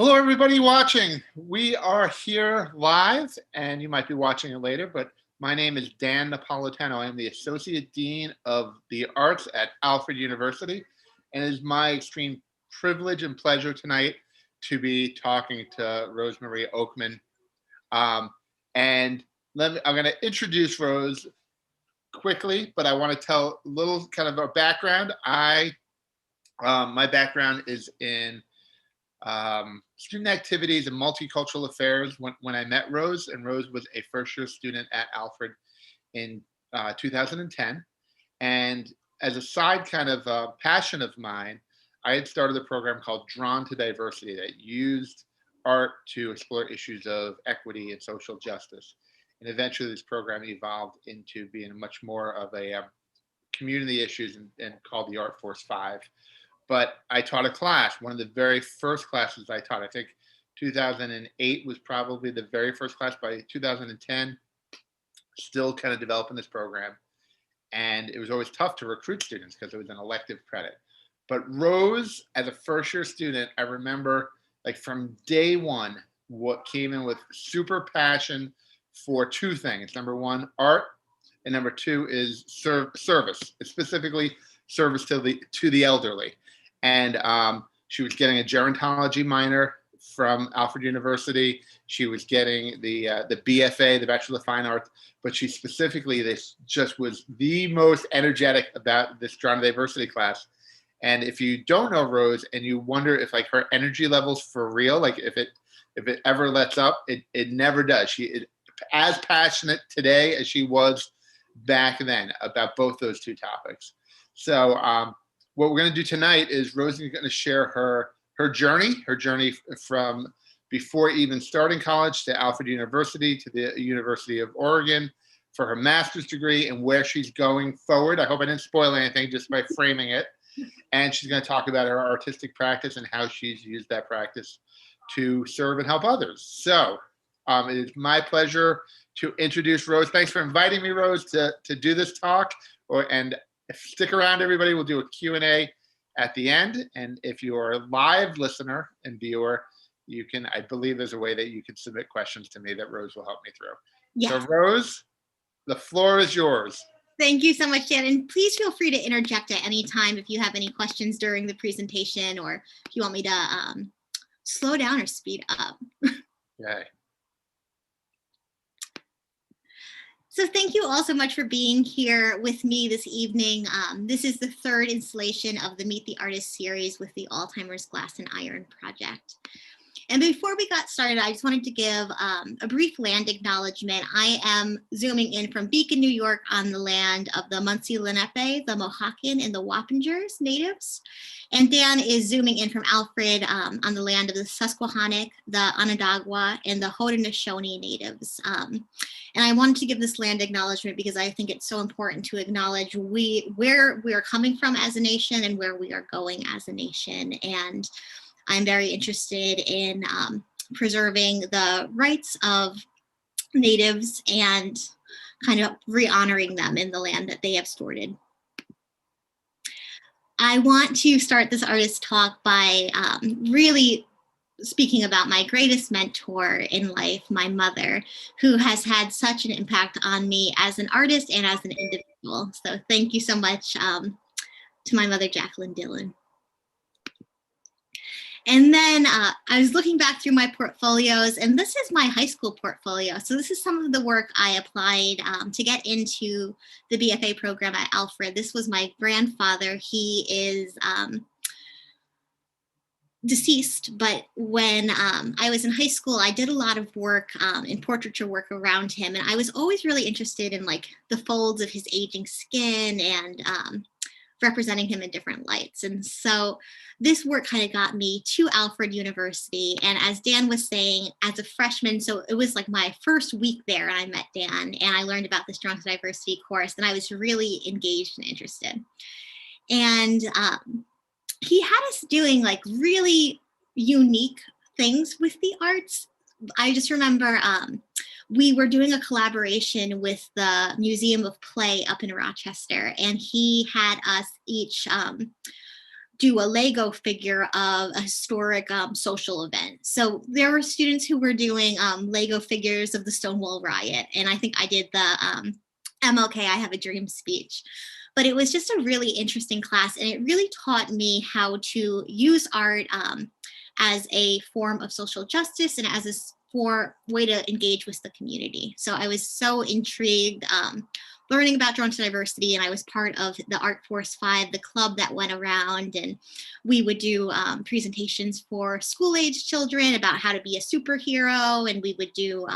Hello, everybody watching. We are here live, and you might be watching it later, but my name is Dan Napolitano. I am the Associate Dean of the Arts at Alfred University, and it is my extreme privilege and pleasure tonight to be talking to Rosemarie Oakman. And I'm going to introduce Rose quickly, but I want to tell a little kind of a background. My background is in student activities and multicultural affairs when I met Rose, and Rose was a first-year student at Alfred in 2010. And as a side kind of passion of mine, I had started a program called Drawn to Diversity that used art to explore issues of equity and social justice. And eventually this program evolved into being much more of a community issues and called the Art Force 5. But I taught a class, one of the very first classes I taught. I think 2008 was probably the very first class. By 2010, still kind of developing this program. And it was always tough to recruit students because it was an elective credit. But Rose, as a first year student, I remember like from day one, what came in with super passion for two things. Number one, art, and number two is service, specifically service to the elderly. And she was getting a gerontology minor from Alfred University. She was getting the BFA, the Bachelor of Fine Arts, but she specifically, this just was the most energetic about this Drawn to Diversity class. And if you don't know Rose and you wonder if like her energy levels for real, like if it ever lets up, it never does. She is as passionate today as she was back then about both those two topics. So what we're going to do tonight is Rosie is going to share her journey from before even starting college to Alfred University to the University of Oregon for her master's degree and where she's going forward. I hope I didn't spoil anything just by framing it. And she's going to talk about her artistic practice and how she's used that practice to serve and help others. So it is my pleasure to introduce Rose. Thanks for inviting me, Rose, to do this talk. And stick around, everybody. We'll do a Q&A at the end. And if you're a live listener and viewer, you can, I believe there's a way that you can submit questions to me that Rose will help me through. Yes. So Rose, the floor is yours. Thank you so much, Dan. And please feel free to interject at any time if you have any questions during the presentation or if you want me to slow down or speed up. Okay. So thank you all so much for being here with me this evening. This is the third installation of the Meet the Artist series with the Alzheimer's Glass and Iron Project. And before we got started, I just wanted to give a brief land acknowledgement. I am zooming in from Beacon, New York on the land of the Munsee Lenape, the Mohawken, and the Wappingers natives. And Dan is zooming in from Alfred on the land of the Susquehannock, the Onondaga, and the Haudenosaunee natives. And I wanted to give this land acknowledgement because I think it's so important to acknowledge where we are coming from as a nation and where we are going as a nation. And I'm very interested in preserving the rights of natives and kind of re-honoring them in the land that they have stewarded. I want to start this artist talk by really speaking about my greatest mentor in life, my mother, who has had such an impact on me as an artist and as an individual. So thank you so much to my mother, Jacqueline Dillon. And then I was looking back through my portfolios, and this is my high school portfolio. So this is some of the work I applied to get into the BFA program at Alfred. This was my grandfather. He is deceased, but when I was in high school, I did a lot of work in portraiture work around him. And I was always really interested in like the folds of his aging skin and representing him in different lights. And so this work kind of got me to Alfred University. And as Dan was saying, as a freshman, so it was like my first week there, and I met Dan and I learned about this Drawn to Diversity course, and I was really engaged and interested. And he had us doing like really unique things with the arts. I just remember we were doing a collaboration with the Museum of Play up in Rochester, and he had us each do a Lego figure of a historic social event. So there were students who were doing Lego figures of the Stonewall Riot. And I think I did the MLK, I Have a Dream speech. But it was just a really interesting class. And it really taught me how to use art as a form of social justice and as a way to engage with the community. So I was so intrigued learning about Drawn to Diversity, and I was part of the Art Force 5, the club that went around, and we would do presentations for school-age children about how to be a superhero, and we would do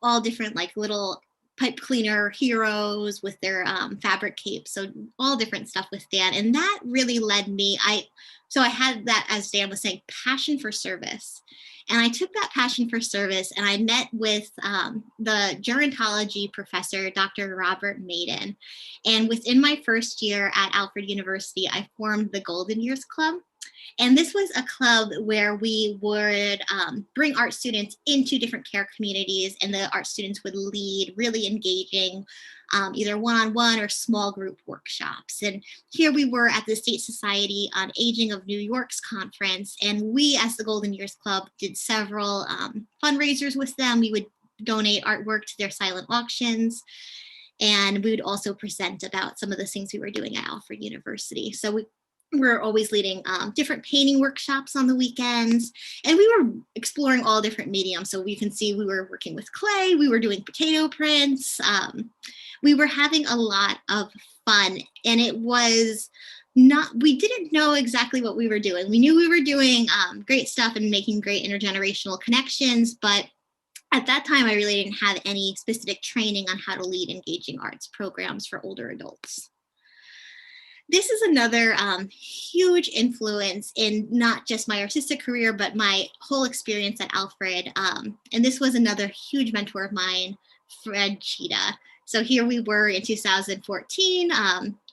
all different like little pipe cleaner heroes with their fabric capes, so all different stuff with Dan, and that really led me. So I had that, as Dan was saying, passion for service. And I took that passion for service and I met with the gerontology professor, Dr. Robert Maiden. And within my first year at Alfred University, I formed the Golden Years Club. And this was a club where we would bring art students into different care communities, and the art students would lead really engaging either one-on-one or small group workshops. And here we were at the State Society on Aging of New York's conference, and we, as the Golden Years Club, did several fundraisers with them. We would donate artwork to their silent auctions, and we would also present about some of the things we were doing at Alfred University. So we're always leading different painting workshops on the weekends, and we were exploring all different mediums. So you can see we were working with clay, we were doing potato prints, we were having a lot of fun, and it was we didn't know exactly what we were doing. We knew we were doing great stuff and making great intergenerational connections, but at that time, I really didn't have any specific training on how to lead engaging arts programs for older adults. This is another huge influence in not just my artistic career, but my whole experience at Alfred. And this was another huge mentor of mine, Fred Cheetah. So here we were in 2014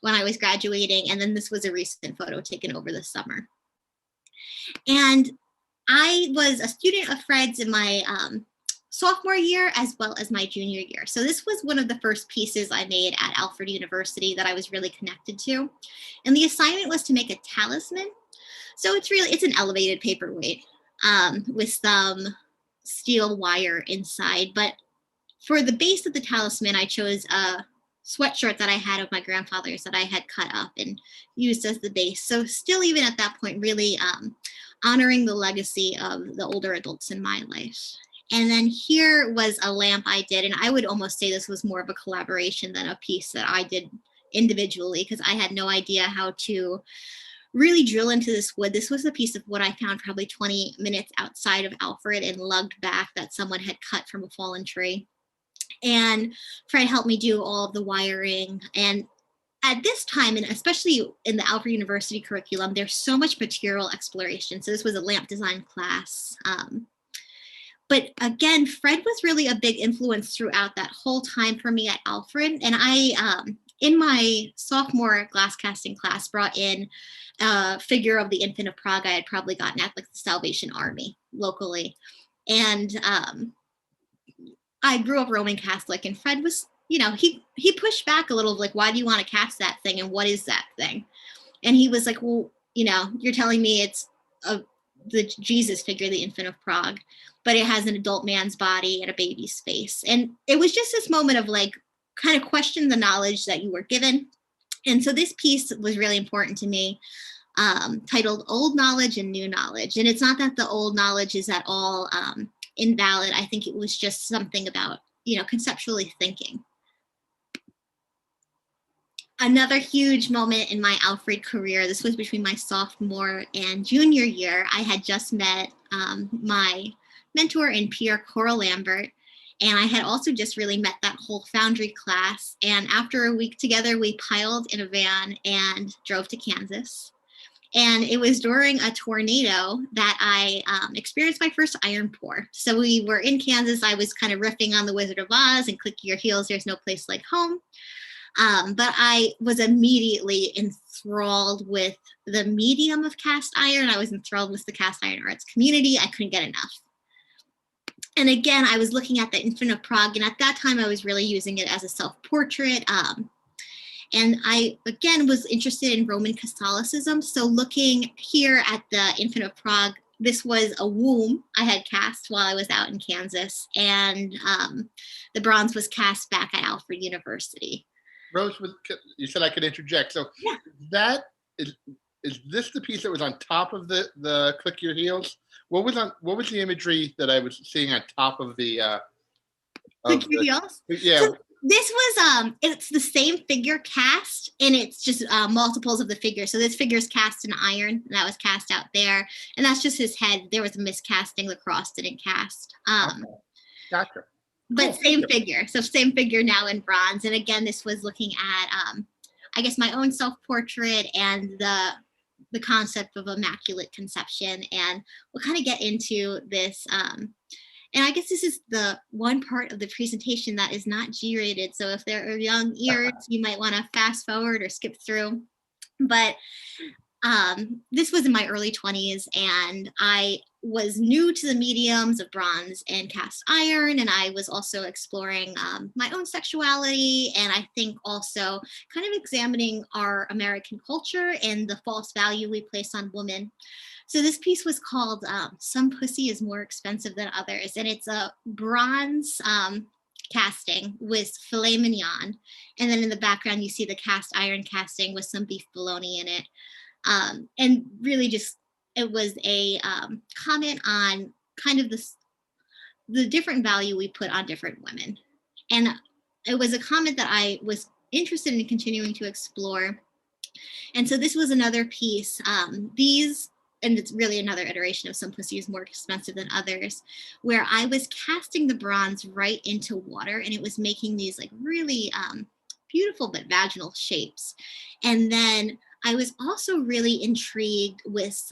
when I was graduating, and then this was a recent photo taken over the summer. And I was a student of Fred's in my sophomore year as well as my junior year. So this was one of the first pieces I made at Alfred University that I was really connected to. And the assignment was to make a talisman. So it's an elevated paperweight with some steel wire inside. But for the base of the talisman, I chose a sweatshirt that I had of my grandfather's that I had cut up and used as the base. So still, even at that point, really honoring the legacy of the older adults in my life. And then here was a lamp I did, and I would almost say this was more of a collaboration than a piece that I did individually, because I had no idea how to really drill into this wood. This was a piece of wood I found probably 20 minutes outside of Alfred and lugged back that someone had cut from a fallen tree. And Fred helped me do all of the wiring. And at this time, and especially in the Alfred University curriculum, there's so much material exploration. So this was a lamp design class. But again, Fred was really a big influence throughout that whole time for me at Alfred. And I, in my sophomore glass casting class, brought in a figure of the Infant of Prague I had probably gotten at like the Salvation Army locally. And I grew up Roman Catholic, and Fred was, he pushed back a little, like, why do you want to cast that thing? And what is that thing? And he was like, well, you're telling me it's the Jesus figure, the Infant of Prague, but it has an adult man's body and a baby's face. And it was just this moment of like, kind of question the knowledge that you were given. And so this piece was really important to me, titled Old Knowledge and New Knowledge. And it's not that the old knowledge is at all invalid. I think it was just something about, conceptually thinking. Another huge moment in my Alfred career, this was between my sophomore and junior year. I had just met my mentor and peer, Cora Lambert, and I had also just really met that whole Foundry class. And after a week together, we piled in a van and drove to Kansas. And it was during a tornado that I experienced my first iron pour. So we were in Kansas. I was kind of riffing on the Wizard of Oz and click your heels, there's no place like home. But I was immediately enthralled with the medium of cast iron. I was enthralled with the cast iron arts community. I couldn't get enough. And again, I was looking at the Infant of Prague, and at that time I was really using it as a self-portrait. And I, again, was interested in Roman Catholicism. So looking here at the Infant of Prague, this was a womb I had cast while I was out in Kansas. And the bronze was cast back at Alfred University. Rose, you said I could interject. So yeah. that is this the piece that was on top of the Click Your Heels? What was the imagery that I was seeing on top of the Click Your Heels? Yeah. So this was it's the same figure cast, and it's just multiples of the figure. So this figure is cast in iron, and that was cast out there, and that's just his head. There was a miscasting; the cross didn't cast. Okay. Gotcha. But cool. Same figure. So same figure now in bronze. And again, this was looking at I guess my own self-portrait and the concept of immaculate conception, and we'll kind of get into this. And I guess this is the one part of the presentation that is not G-rated. So if there are young ears, you might want to fast forward or skip through. But this was in my early 20s, and I was new to the mediums of bronze and cast iron, and I was also exploring my own sexuality, and I think also kind of examining our American culture and the false value we place on women. So this piece was called Some Pussy is More Expensive Than Others, and it's a bronze casting with filet mignon, and then in the background you see the cast iron casting with some beef bologna in it. And really just, it was a comment on kind of the different value we put on different women. And it was a comment that I was interested in continuing to explore. And so this was another piece. And it's really another iteration of Some Pussy is More Expensive Than Others, where I was casting the bronze right into water, and it was making these like really beautiful but vaginal shapes. And then I was also really intrigued with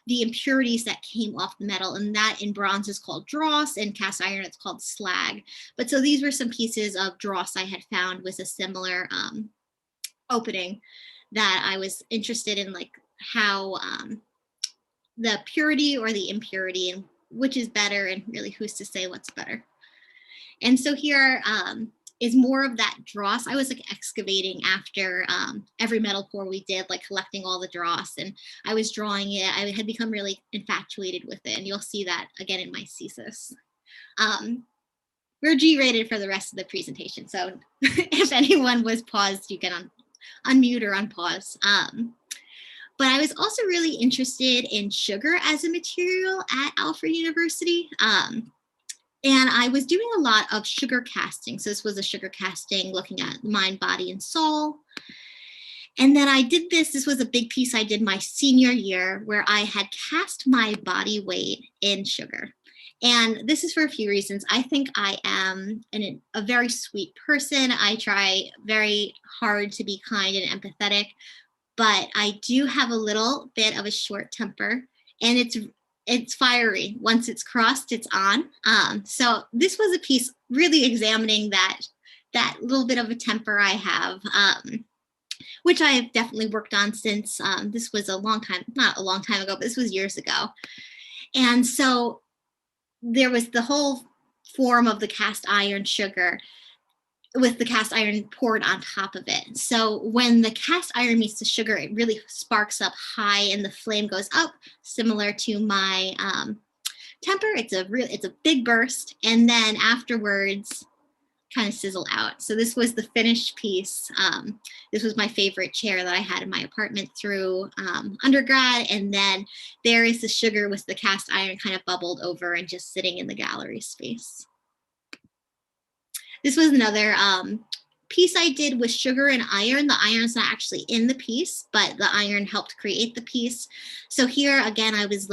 the impurities that came off the metal, and that in bronze is called dross, and cast iron it's called slag. But so these were some pieces of dross I had found with a similar opening that I was interested in, like how the purity or the impurity, and which is better, and really who's to say what's better. And so here is more of that dross. I was like excavating after every metal pour we did, like collecting all the dross, and I was drawing it. I had become really infatuated with it, and you'll see that again in my thesis. We're G-rated for the rest of the presentation, so if anyone was paused, you can unmute or unpause. But I was also really interested in sugar as a material at Alfred University. And I was doing a lot of sugar casting. So this was a sugar casting looking at mind, body, and soul. And then I did this was a big piece I did my senior year, where I had cast my body weight in sugar. And this is for a few reasons. I think I am a very sweet person. I try very hard to be kind and empathetic, but I do have a little bit of a short temper, and it's fiery. Once it's crossed, it's on. So this was a piece really examining that little bit of a temper I have, which I have definitely worked on since this was not a long time ago, but this was years ago. And so there was the whole form of the cast iron sugar with the cast iron poured on top of it. So when the cast iron meets the sugar, it really sparks up high and the flame goes up, similar to my temper. It's a big burst, and then afterwards kind of sizzle out. So this was the finished piece. This was my favorite chair that I had in my apartment through undergrad, and then there is the sugar with the cast iron kind of bubbled over and just sitting in the gallery space. This was another piece I did with sugar and iron. The iron is not actually in the piece, but the iron helped create the piece. So here again, I was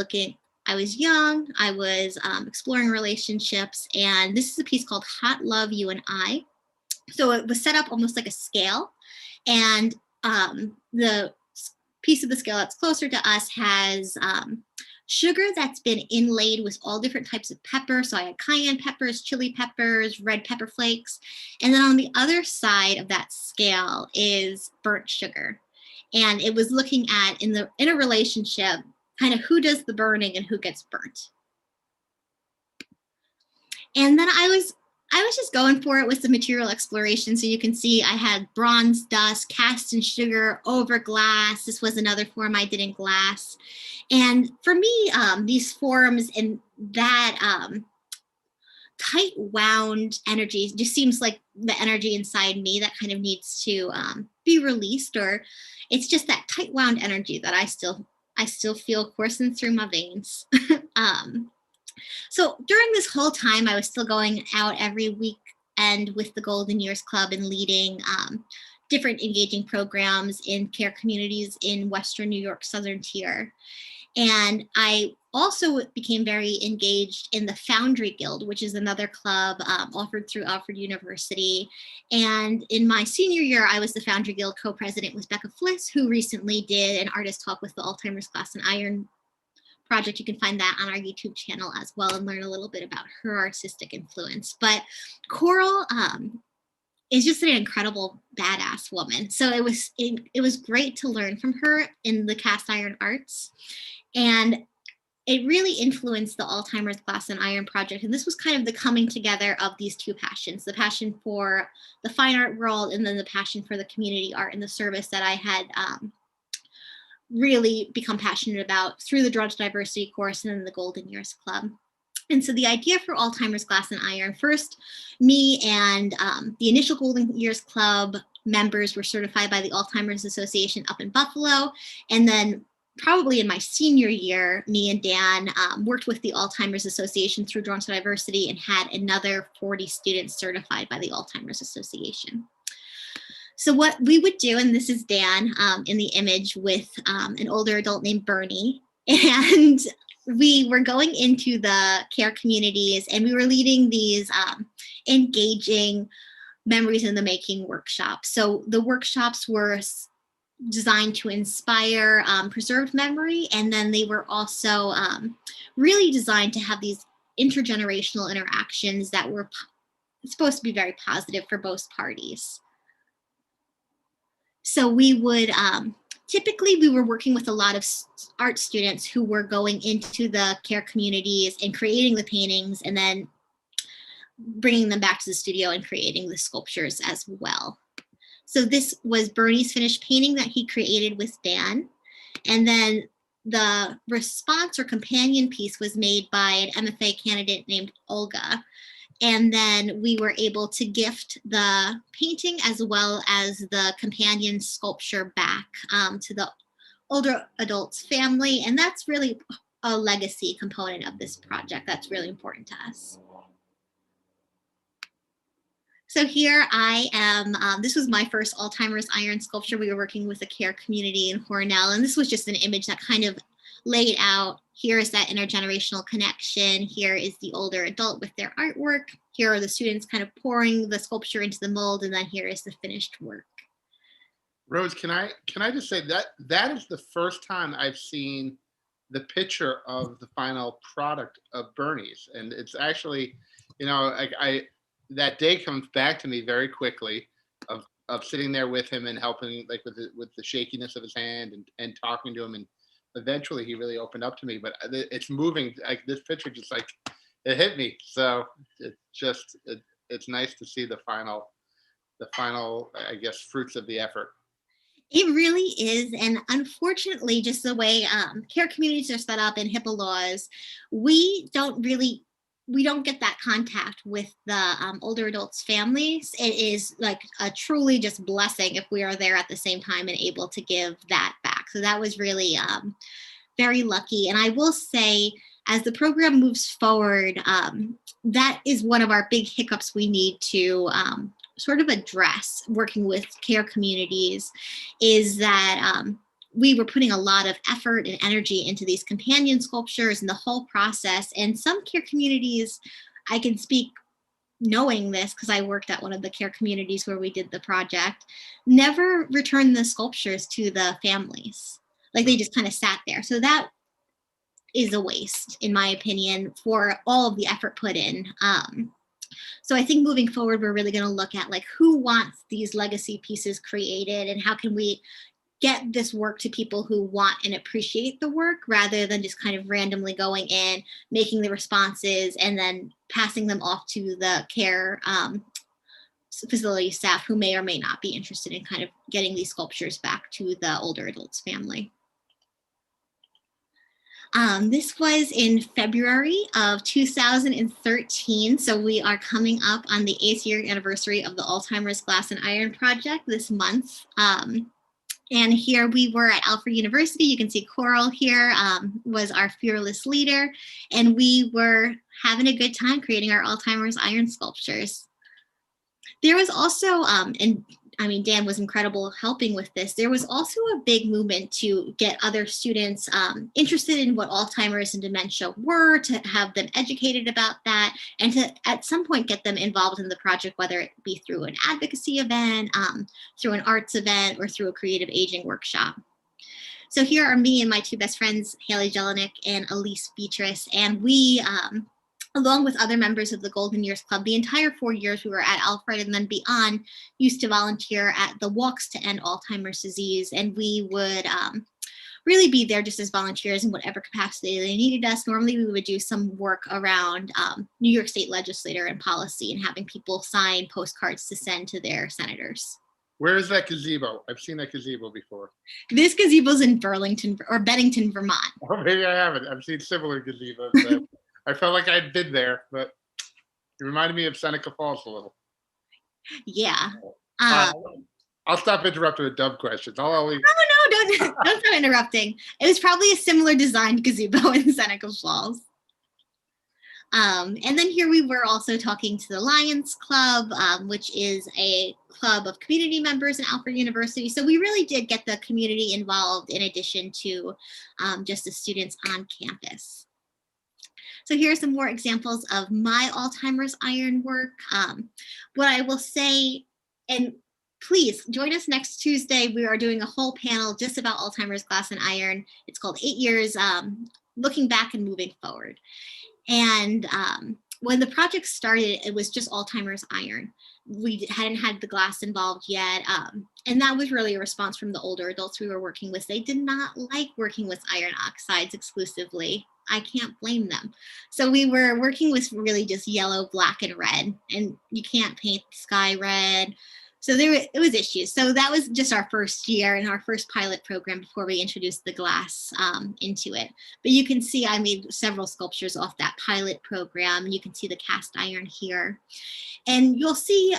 young, I was exploring relationships, and this is a piece called Hot Love, You and I. So it was set up almost like a scale, and the piece of the scale that's closer to us has sugar that's been inlaid with all different types of pepper. So I had cayenne peppers, chili peppers, red pepper flakes. And then on the other side of that scale is burnt sugar. And it was looking at in a relationship, kind of who does the burning and who gets burnt. And then I was I was just going for it with the material exploration. So you can see I had bronze dust, cast in sugar, over glass. This was another form I did in glass. And for me, these forms and that tight wound energy just seems like the energy inside me that kind of needs to be released, or it's just that tight wound energy that I still feel coursing through my veins. um, so during this whole time, I was still going out every week and with the Golden Years Club and leading different engaging programs in care communities in Western New York, Southern Tier. And I also became very engaged in the Foundry Guild, which is another club offered through Alfred University. And in my senior year, I was the Foundry Guild co-president with Becca Fliss, who recently did an artist talk with the Alzheimer's Glass and Iron project. You can find that on our YouTube channel as well and learn a little bit about her artistic influence. But Coral is just an incredible badass woman. So it was great to learn from her in the cast iron arts. And it really influenced the Alzheimer's Glass and Iron project. And this was kind of the coming together of these two passions, the passion for the fine art world and then the passion for the community art and the service that I had really become passionate about through the Drudge Diversity course and then the Golden Years Club. And so the idea for Alzheimer's Glass and Iron, first, me and the initial Golden Years Club members were certified by the Alzheimer's Association up in Buffalo. And then probably in my senior year, me and Dan worked with the Alzheimer's Association through Drudge Diversity and had another 40 students certified by the Alzheimer's Association. So what we would do, and this is Dan in the image with an older adult named Bernie, and we were going into the care communities and we were leading these engaging memories in the making workshops. So the workshops were designed to inspire preserved memory, and then they were also really designed to have these intergenerational interactions that were supposed to be very positive for both parties. So we would, typically we were working with a lot of art students who were going into the care communities and creating the paintings and then bringing them back to the studio and creating the sculptures as well. So this was Bernie's finished painting that he created with Dan. And then the response or companion piece was made by an MFA candidate named Olga. And then we were able to gift the painting as well as the companion sculpture back to the older adults family. And that's really a legacy component of this project that's really important to us. So here I am. This was my first Alzheimer's iron sculpture. We were working with a care community in Cornell, and this was just an image that kind of laid out, here is that intergenerational connection. Here is the older adult with their artwork. Here are the students kind of pouring the sculpture into the mold, and then here is the finished work. Rose, can I just say that is the first time I've seen the picture of the final product of Bernie's, and it's actually, you know, that day comes back to me very quickly of sitting there with him and helping, like with the shakiness of his hand and talking to him, and eventually he really opened up to me. But it's moving, like this picture just like it hit me. So it's nice to see the final I guess fruits of the effort. It really is. And unfortunately, just the way care communities are set up in HIPAA laws, we don't get that contact with the older adults' families. It is like a truly just blessing if we are there at the same time and able to give that back. So that was really very lucky. And I will say, as the program moves forward, that is one of our big hiccups we need to sort of address working with care communities, is that we were putting a lot of effort and energy into these companion sculptures and the whole process. And some care communities, I can speak knowing this because I worked at one of the care communities where we did the project, never returned the sculptures to the families. Like they just kind of sat there. So that is a waste, in my opinion, for all of the effort put in. So I think moving forward, we're really going to look at like who wants these legacy pieces created and how can we get this work to people who want and appreciate the work rather than just kind of randomly going in, making the responses, and then passing them off to the care facility staff who may or may not be interested in kind of getting these sculptures back to the older adults family. This was in February of 2013, so we are coming up on the 8th year anniversary of the Alzheimer's Glass and Iron Project this month. And here we were at Alfred University. You can see Coral here was our fearless leader, and we were having a good time creating our Alzheimer's iron sculptures. There was also, and I mean, Dan was incredible helping with this. There was also a big movement to get other students interested in what Alzheimer's and dementia were, to have them educated about that, and to at some point get them involved in the project, whether it be through an advocacy event, through an arts event, or through a creative aging workshop. So here are me and my two best friends, Haley Jelinek and Elise Beatrice, and we, along with other members of the Golden Years Club, the entire 4 years we were at Alfred and then beyond, used to volunteer at the Walks to End Alzheimer's Disease. And we would really be there just as volunteers in whatever capacity they needed us. Normally we would do some work around New York State legislature and policy and having people sign postcards to send to their senators. Where is that gazebo? I've seen that gazebo before. This gazebo's in Burlington or Bennington, Vermont. Oh, maybe I haven't. I've seen similar gazebos. I felt like I'd been there, but it reminded me of Seneca Falls a little. Yeah. I'll stop interrupting with dumb questions. No, don't stop interrupting. It was probably a similar designed gazebo in Seneca Falls. And then here we were also talking to the Lions Club, which is a club of community members in Alfred University. So we really did get the community involved in addition to just the students on campus. So here are some more examples of my Alzheimer's iron work. What I will say, and please join us next Tuesday. We are doing a whole panel just about Alzheimer's glass and iron. It's called 8 Years, Looking Back and Moving Forward. And when the project started, it was just Alzheimer's iron. We hadn't had the glass involved yet. And that was really a response from the older adults we were working with. They did not like working with iron oxides exclusively. I can't blame them. So we were working with really just yellow, black, and red, and you can't paint the sky red. So it was issues. So that was just our first year and our first pilot program before we introduced the glass into it. But you can see I made several sculptures off that pilot program. You can see the cast iron here. And you'll see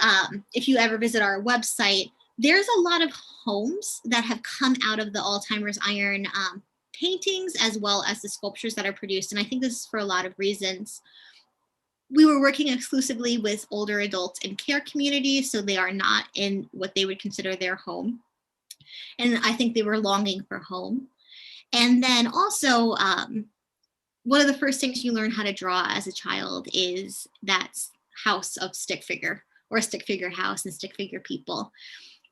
if you ever visit our website, there's a lot of homes that have come out of the Alzheimer's iron paintings as well as the sculptures that are produced. And I think this is for a lot of reasons. We were working exclusively with older adults in care communities, so they are not in what they would consider their home. And I think they were longing for home. And then also, one of the first things you learn how to draw as a child is that house of stick figure, or a stick figure house and stick figure people.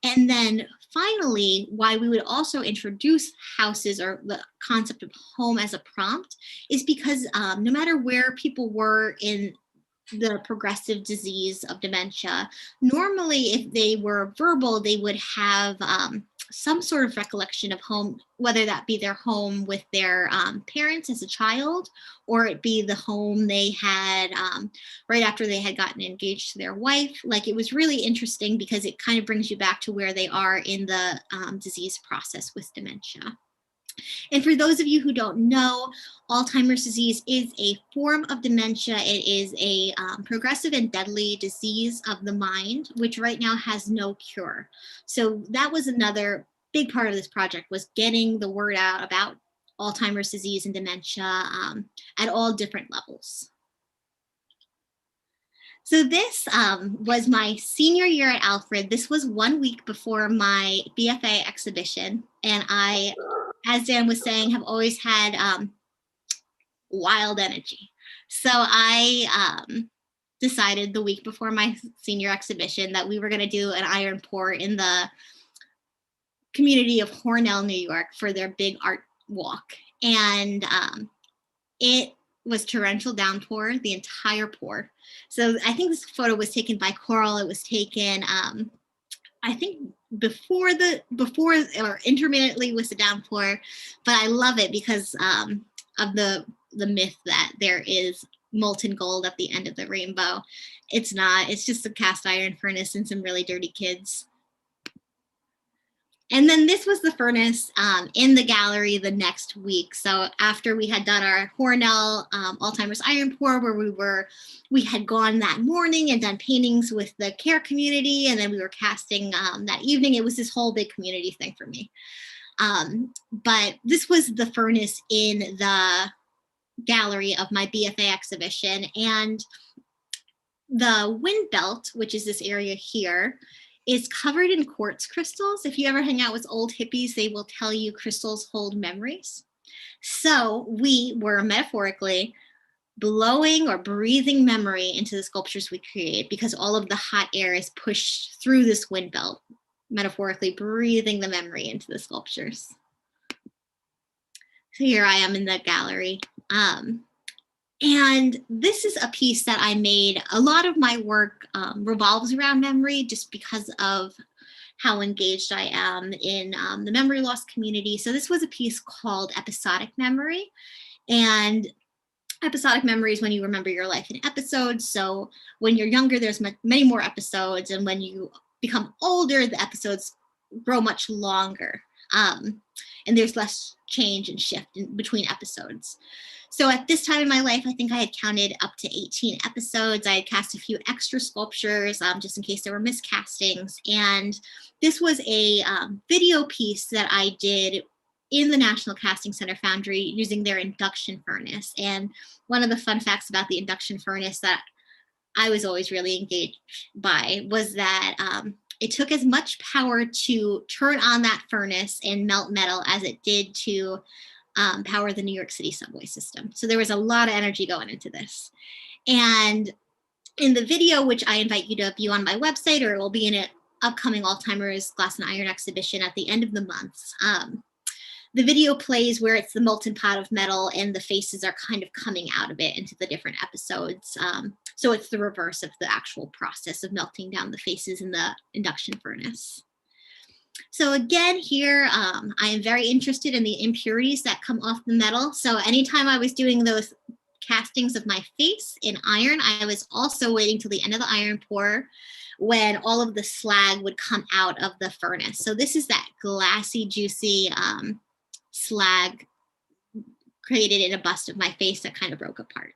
And then finally, why we would also introduce houses or the concept of home as a prompt is because no matter where people were in the progressive disease of dementia, normally if they were verbal, they would have some sort of recollection of home, whether that be their home with their parents as a child, or it be the home they had right after they had gotten engaged to their wife. Like, it was really interesting because it kind of brings you back to where they are in the disease process with dementia. And for those of you who don't know, Alzheimer's disease is a form of dementia. It is a progressive and deadly disease of the mind, which right now has no cure. So that was another big part of this project, was getting the word out about Alzheimer's disease and dementia at all different levels. So this was my senior year at Alfred. This was 1 week before my BFA exhibition. And I, as Dan was saying, have always had wild energy. So I decided the week before my senior exhibition that we were going to do an iron pour in the community of Hornell, New York, for their big art walk. And it was torrential downpour the entire pour. So I think this photo was taken by Coral. It was taken, I think, before or intermittently with the downpour, but I love it because of the myth that there is molten gold at the end of the rainbow. It's not. It's just a cast iron furnace and some really dirty kids. And then this was the furnace in the gallery the next week. So after we had done our Hornell Alzheimer's iron pour, where we had gone that morning and done paintings with the care community, and then we were casting that evening. It was this whole big community thing for me. But this was the furnace in the gallery of my BFA exhibition, and the wind belt, which is this area here, is covered in quartz crystals. If you ever hang out with old hippies, they will tell you crystals hold memories. So we were metaphorically blowing or breathing memory into the sculptures we create, because all of the hot air is pushed through this wind belt, metaphorically breathing the memory into the sculptures. So here I am in the gallery. And this is a piece that I made. A lot of my work revolves around memory, just because of how engaged I am in the memory loss community. So this was a piece called Episodic Memory. And episodic memory is when you remember your life in episodes. So when you're younger, there's many more episodes. And when you become older, the episodes grow much longer. And there's less change and shift in between episodes. So at this time in my life, I think I had counted up to 18 episodes. I had cast a few extra sculptures just in case there were miscastings. And this was a video piece that I did in the National Casting Center Foundry using their induction furnace. And one of the fun facts about the induction furnace that I was always really engaged by was that it took as much power to turn on that furnace and melt metal as it did to power the New York City subway system. So there was a lot of energy going into this. And in the video, which I invite you to view on my website, or it will be in an upcoming Alzheimer's Glass and Iron exhibition at the end of the month, the video plays where it's the molten pot of metal and the faces are kind of coming out of it into the different episodes. So it's the reverse of the actual process of melting down the faces in the induction furnace. So again, here, I am very interested in the impurities that come off the metal. So anytime I was doing those castings of my face in iron, I was also waiting till the end of the iron pour when all of the slag would come out of the furnace. So this is that glassy, juicy slag created in a bust of my face that kind of broke apart.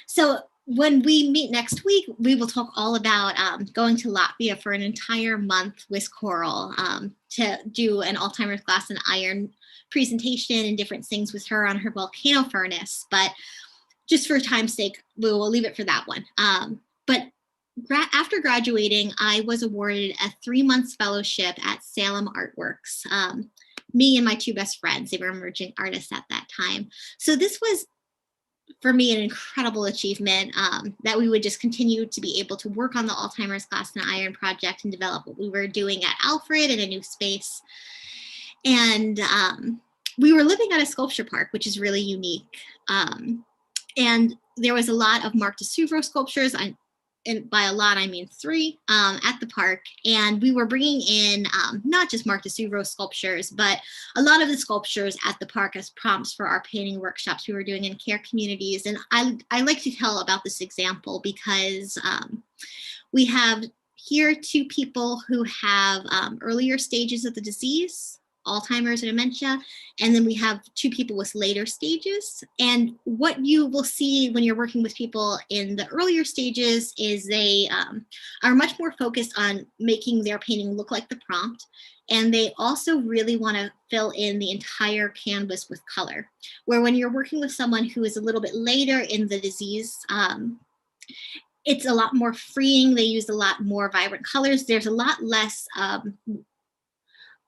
So when we meet next week, we will talk all about going to Latvia for an entire month with Coral to do an Alzheimer's Glass and Iron presentation and different things with her on her volcano furnace. But just for time's sake, we will leave it for that one. But after graduating, I was awarded a 3-month fellowship at Salem Artworks. Me and my 2 best friends, they were emerging artists at that time. So this was, for me, an incredible achievement that we would just continue to be able to work on the Alzheimer's Glass and Iron project and develop what we were doing at Alfred in a new space. And we were living at a sculpture park, which is really unique. And there was a lot of Mark de Suvro sculptures. And by a lot, I mean 3 at the park. And we were bringing in not just Mark de Suvro sculptures, but a lot of the sculptures at the park as prompts for our painting workshops we were doing in care communities. And I like to tell about this example because we have here 2 people who have earlier stages of the disease, Alzheimer's and dementia, and then we have 2 people with later stages. And what you will see when you're working with people in the earlier stages is they are much more focused on making their painting look like the prompt. And they also really want to fill in the entire canvas with color. Where when you're working with someone who is a little bit later in the disease, it's a lot more freeing. They use a lot more vibrant colors. There's a lot less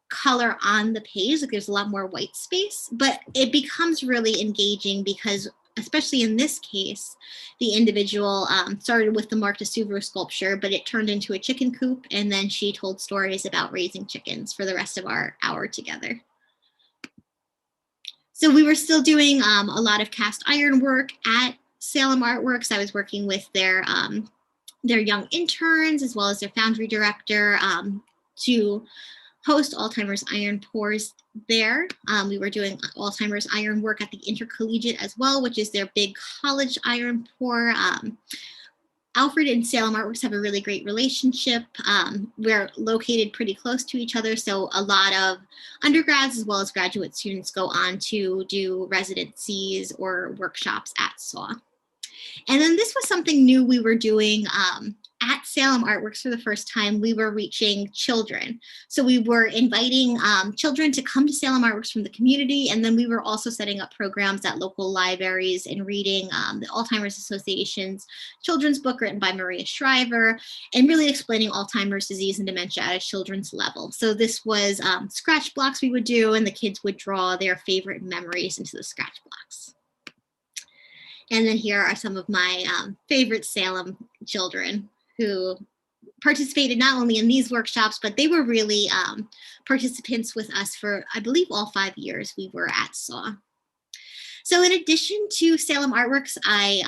color on the page, like there's a lot more white space, but it becomes really engaging because, especially in this case, the individual started with the Mark de Suvro sculpture, but it turned into a chicken coop, and then she told stories about raising chickens for the rest of our hour together. So we were still doing a lot of cast iron work at Salem Artworks. I was working with their their young interns as well as their foundry director to host Alzheimer's Iron Pours there. We were doing Alzheimer's Iron work at the Intercollegiate as well, which is their big college iron pour. Alfred and Salem Artworks have a really great relationship. We're located pretty close to each other, so a lot of undergrads as well as graduate students go on to do residencies or workshops at SAW. And then this was something new we were doing at Salem Artworks for the first time. We were reaching children. So we were inviting children to come to Salem Artworks from the community. And then we were also setting up programs at local libraries and reading the Alzheimer's Association's children's book written by Maria Shriver, and really explaining Alzheimer's disease and dementia at a children's level. So this was scratch blocks we would do, and the kids would draw their favorite memories into the scratch blocks. And then here are some of my favorite Salem children who participated not only in these workshops, but they were really participants with us for, I believe, all 5 years we were at SAW. So in addition to Salem Artworks, I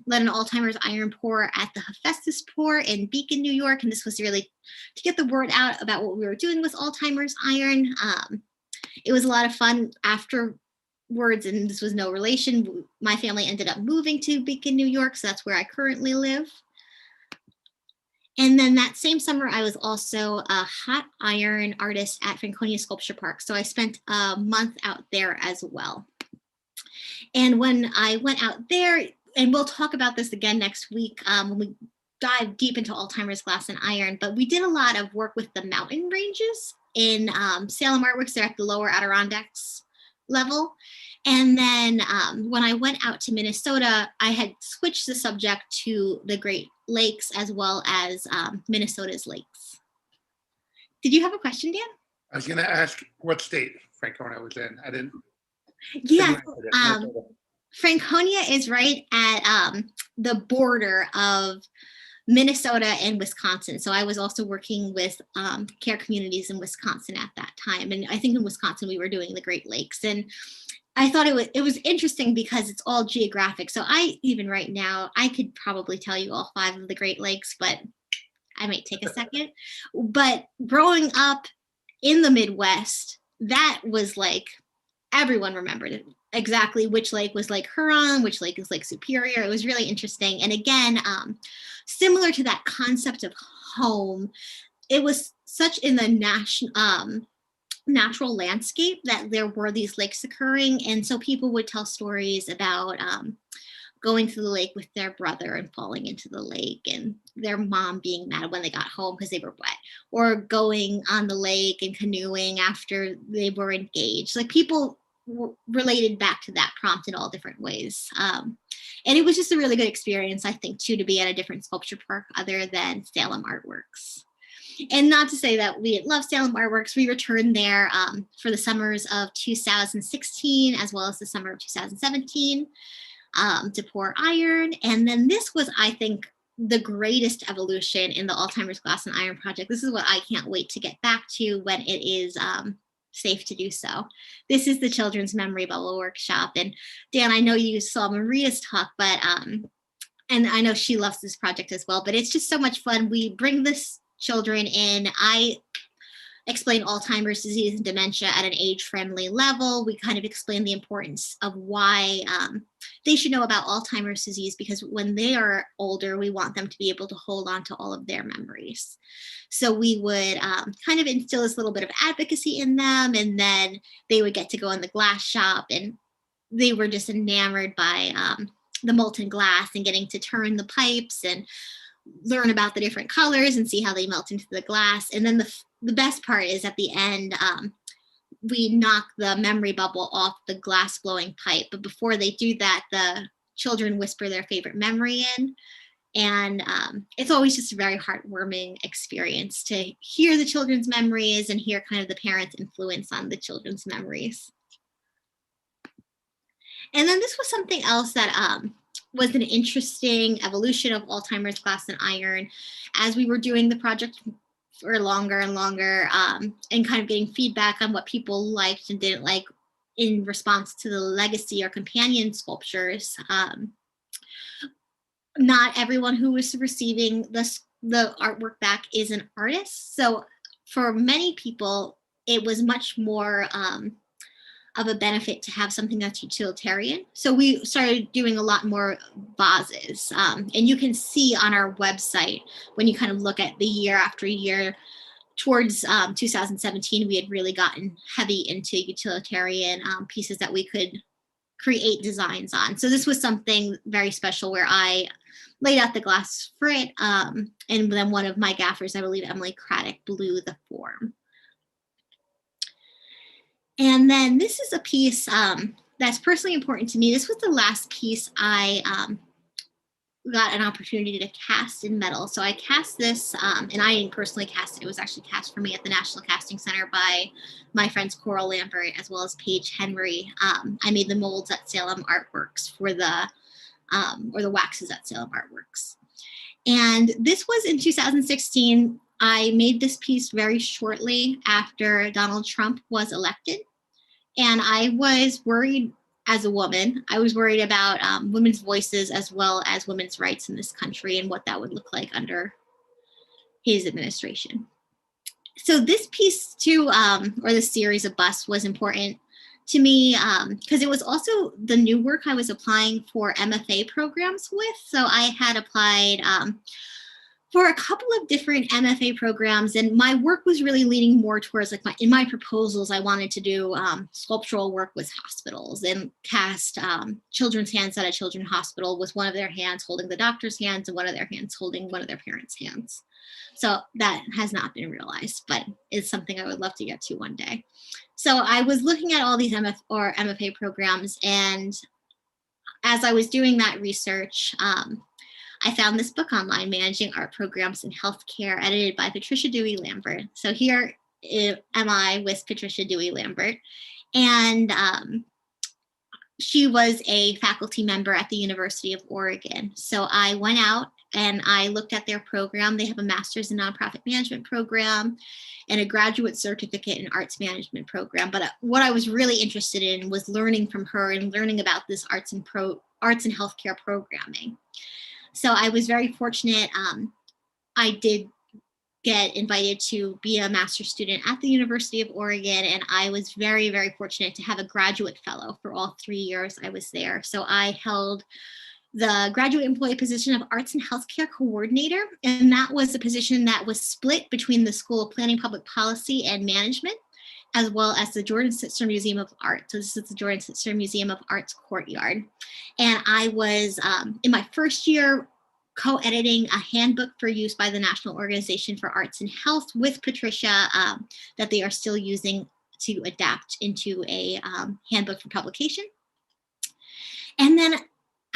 led an Alzheimer's Iron Pour at the Hephaestus Pour in Beacon, New York. And this was really to get the word out about what we were doing with Alzheimer's Iron. It was a lot of fun. Afterwards, and this was no relation, my family ended up moving to Beacon, New York, so that's where I currently live. And then that same summer, I was also a hot iron artist at Franconia Sculpture Park, so I spent a month out there as well. And when I went out there, and we'll talk about this again next week when we dive deep into Alzheimer's glass and iron, but we did a lot of work with the mountain ranges in Salem Artworks. They're at the lower Adirondacks level. And then when I went out to Minnesota, I had switched the subject to the Great Lakes as well as Minnesota's lakes. Did you have a question, Dan? I was going to ask what state Franconia was in. I didn't. Yeah, Franconia is right at the border of Minnesota and Wisconsin. So I was also working with care communities in Wisconsin at that time. And I think in Wisconsin, we were doing the Great Lakes. And I thought it was interesting because it's all geographic. So even right now, I could probably tell you all 5 of the Great Lakes, but I might take a second. But growing up in the Midwest, that was like, everyone remembered it. Exactly which lake was Lake Huron, which lake is Lake Superior. It was really interesting. And again, similar to that concept of home, it was such in the natural landscape that there were these lakes occurring. And so people would tell stories about going to the lake with their brother and falling into the lake and their mom being mad when they got home because they were wet, or going on the lake and canoeing after they were engaged. Like people related back to that prompt in all different ways. And it was just a really good experience, I think, too, to be at a different sculpture park other than Salem Artworks. And not to say that we love Salem Artworks, we returned there for the summers of 2016, as well as the summer of 2017 to pour iron. And then this was, I think, the greatest evolution in the Alzheimer's Glass and Iron project. This is what I can't wait to get back to when it is safe to do so. This is the Children's Memory Bubble Workshop. And Dan, I know you saw Maria's talk, but and I know she loves this project as well, but it's just so much fun. We bring this children in. I explain Alzheimer's disease and dementia at an age-friendly level. We kind of explain the importance of why they should know about Alzheimer's disease, because when they are older, we want them to be able to hold on to all of their memories. So we would kind of instill this little bit of advocacy in them, and then they would get to go in the glass shop, and they were just enamored by the molten glass and getting to turn the pipes and learn about the different colors and see how they melt into the glass. And then the best part is at the end, we knock the memory bubble off the glass blowing pipe. But before they do that, the children whisper their favorite memory in. And it's always just a very heartwarming experience to hear the children's memories and hear kind of the parents' influence on the children's memories. And then this was something else that was an interesting evolution of Alzheimer's Glass and Iron as we were doing the project for longer and longer, and kind of getting feedback on what people liked and didn't like in response to the legacy or companion sculptures. not everyone who was receiving the artwork back is an artist. So for many people, it was much more of a benefit to have something that's utilitarian. So we started doing a lot more vases. And you can see on our website, when you kind of look at the year after year, towards 2017, we had really gotten heavy into utilitarian pieces that we could create designs on. So this was something very special where I laid out the glass frit, and then one of my gaffers, I believe Emily Craddock, blew the form. And then this is a piece that's personally important to me. This was the last piece I got an opportunity to cast in metal. So I cast this, and I didn't personally cast it. It was actually cast for me at the National Casting Center by my friends Coral Lambert as well as Paige Henry. I made the molds at Salem Artworks for the, or the waxes at Salem Artworks. And this was in 2016. I made this piece very shortly after Donald Trump was elected. And I was worried as a woman. I was worried about women's voices as well as women's rights in this country and what that would look like under his administration. So this piece too, or this series of busts, was important to me because it was also the new work I was applying for MFA programs with. So I had applied for a couple of different MFA programs, and my work was really leaning more towards, like, in my proposals, I wanted to do sculptural work with hospitals and cast children's hands at a children's hospital with one of their hands holding the doctor's hands and one of their hands holding one of their parents' hands. So that has not been realized, but it's something I would love to get to one day. So I was looking at all these MFA programs, and as I was doing that research, I found this book online, Managing Art Programs in Healthcare, edited by Patricia Dewey Lambert. So here am I with Patricia Dewey Lambert. And she was a faculty member at the University of Oregon. So I went out and I looked at their program. They have a master's in nonprofit management program and a graduate certificate in arts management program. But what I was really interested in was learning from her and learning about this arts and healthcare programming. So I was very fortunate. I did get invited to be a master's student at the University of Oregon, and I was very, very fortunate to have a graduate fellow for all 3 years I was there. So I held the graduate employee position of Arts and Healthcare Coordinator, and that was a position that was split between the School of Planning, Public Policy, and Management, as well as the Jordan Sitzler Museum of Art. So this is the Jordan Sitzler Museum of Art's courtyard. And I was, in my first year, co-editing a handbook for use by the National Organization for Arts and Health with Patricia that they are still using to adapt into a handbook for publication. And then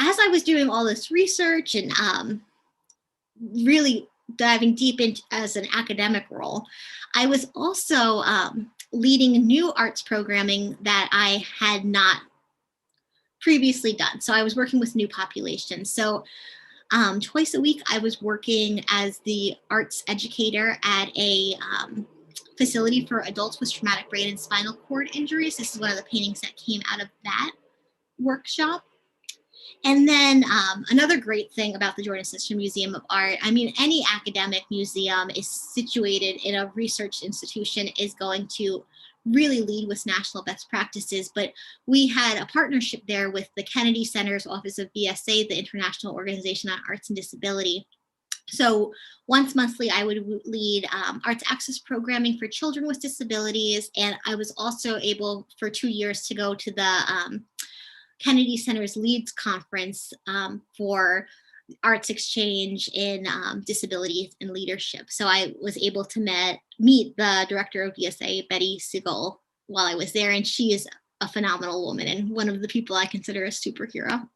as I was doing all this research and really diving deep into as an academic role, I was also leading new arts programming that I had not previously done. So I was working with new populations. So twice a week, I was working as the arts educator at a facility for adults with traumatic brain and spinal cord injuries. This is one of the paintings that came out of that workshop. And then another great thing about the Jordan Sitzler Museum of Art, I mean, any academic museum is situated in a research institution is going to really lead with national best practices, but we had a partnership there with the Kennedy Center's Office of BSA, the International Organization on Arts and Disability. So once monthly, I would lead arts access programming for children with disabilities, and I was also able for 2 years to go to the Kennedy Center's Leads Conference for arts exchange in disability and leadership. So I was able to meet the director of BSA, Betty Siegel, while I was there, and she is a phenomenal woman and one of the people I consider a superhero.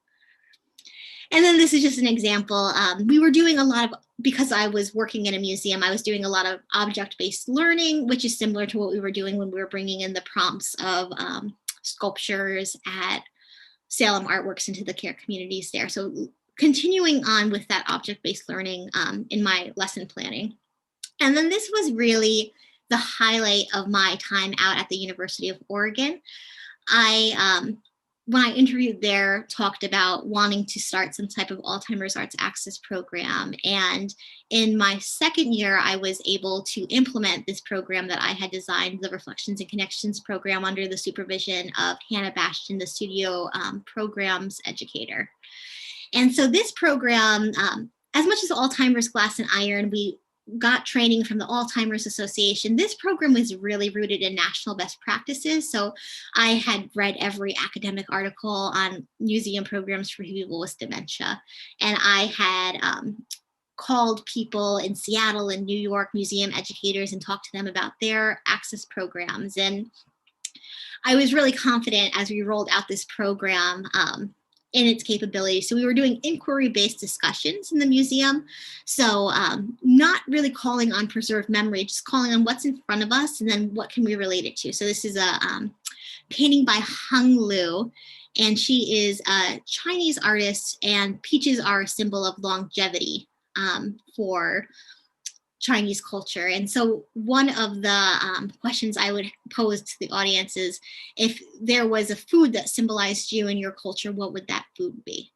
And then this is just an example. We were doing a lot of, because I was working in a museum, I was doing a lot of object-based learning, which is similar to what we were doing when we were bringing in the prompts of sculptures at Salem Artworks into the care communities there. So continuing on with that object-based learning in my lesson planning. And then this was really the highlight of my time out at the University of Oregon. I when I interviewed there, talked about wanting to start some type of Alzheimer's Arts Access program. And in my second year, I was able to implement this program that I had designed, the Reflections and Connections program, under the supervision of Hannah Bastian, the studio programs educator. And so this program, as much as Alzheimer's Glass and Iron, we got training from the Alzheimer's Association. This program was really rooted in national best practices. So I had read every academic article on museum programs for people with dementia. And I had called people in Seattle and New York, museum educators, and talked to them about their access programs. And I was really confident as we rolled out this program in its capabilities. So we were doing inquiry-based discussions in the museum. So not really calling on preserved memory, just calling on what's in front of us and then what can we relate it to. So this is a painting by Hung Lu, and she is a Chinese artist, and peaches are a symbol of longevity for Chinese culture. And so one of the questions I would pose to the audience is, if there was a food that symbolized you and your culture, what would that food be?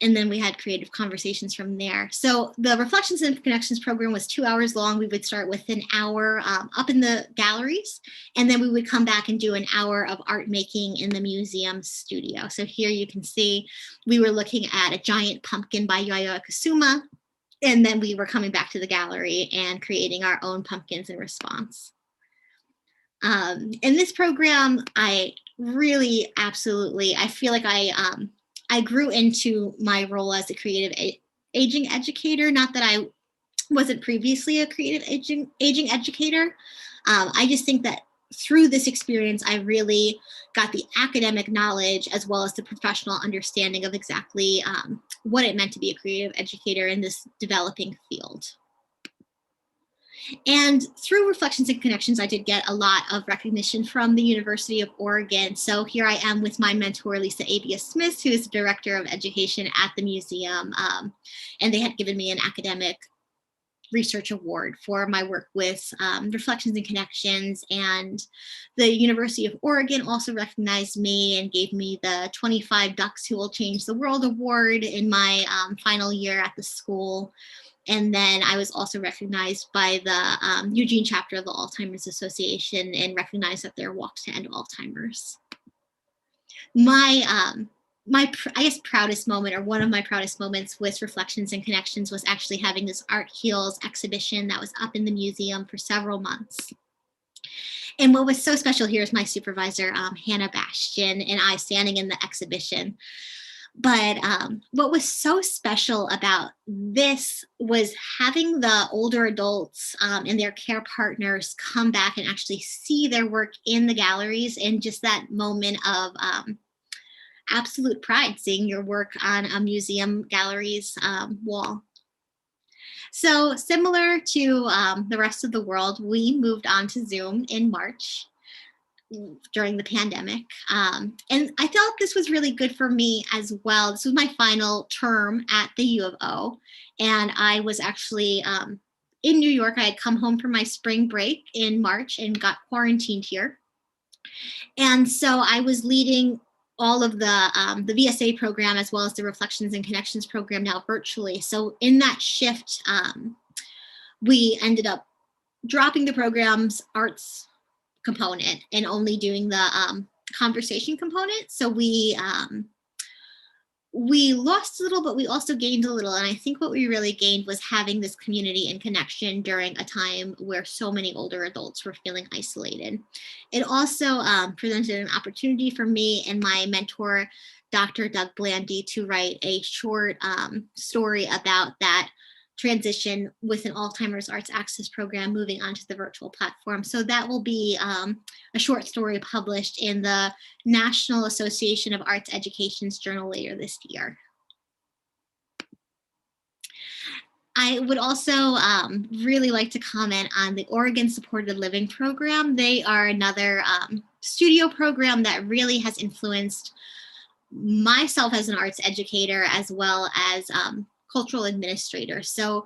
And then we had creative conversations from there. So the Reflections and Connections program was 2 hours long. We would start with an hour up in the galleries, and then we would come back and do an hour of art making in the museum studio. So here you can see we were looking at a giant pumpkin by Yayoi Kusuma, and then we were coming back to the gallery and creating our own pumpkins in response. In this program, I really absolutely, I feel like I grew into my role as a creative aging educator. Not that I wasn't previously a creative aging educator. I just think that through this experience, I really got the academic knowledge as well as the professional understanding of exactly what it meant to be a creative educator in this developing field. And through Reflections and Connections, I did get a lot of recognition from the University of Oregon. So here I am with my mentor, Lisa Abias-Smith, who is the Director of Education at the museum. And they had given me an academic research award for my work with Reflections and Connections. And the University of Oregon also recognized me and gave me the 25 Ducks Who Will Change the World Award in my final year at the school. And then I was also recognized by the Eugene chapter of the Alzheimer's Association and recognized at their Walk to End Alzheimer's. My I guess proudest moment, or one of my proudest moments with Reflections and Connections, was actually having this Art Heals exhibition that was up in the museum for several months. And what was so special here is my supervisor, Hannah Bastian, and I standing in the exhibition. But what was so special about this was having the older adults and their care partners come back and actually see their work in the galleries, and just that moment of absolute pride, seeing your work on a museum gallery's wall. So similar to the rest of the world, we moved on to Zoom in March during the pandemic. And I felt this was really good for me as well. This was my final term at the U of O. And I was actually in New York. I had come home for my spring break in March and got quarantined here. And so I was leading all of the VSA program as well as the Reflections and Connections program now virtually. So in that shift, we ended up dropping the program's arts component and only doing the conversation component. So we lost a little, but we also gained a little. And I think what we really gained was having this community and connection during a time where so many older adults were feeling isolated. It also presented an opportunity for me and my mentor, Dr. Doug Blandy, to write a short story about that transition with an Alzheimer's Arts Access program moving onto the virtual platform. So that will be a short story published in the National Association of Arts Education's journal later this year. I would also really like to comment on the Oregon Supported Living Program. They are another studio program that really has influenced myself as an arts educator as well as cultural administrator. So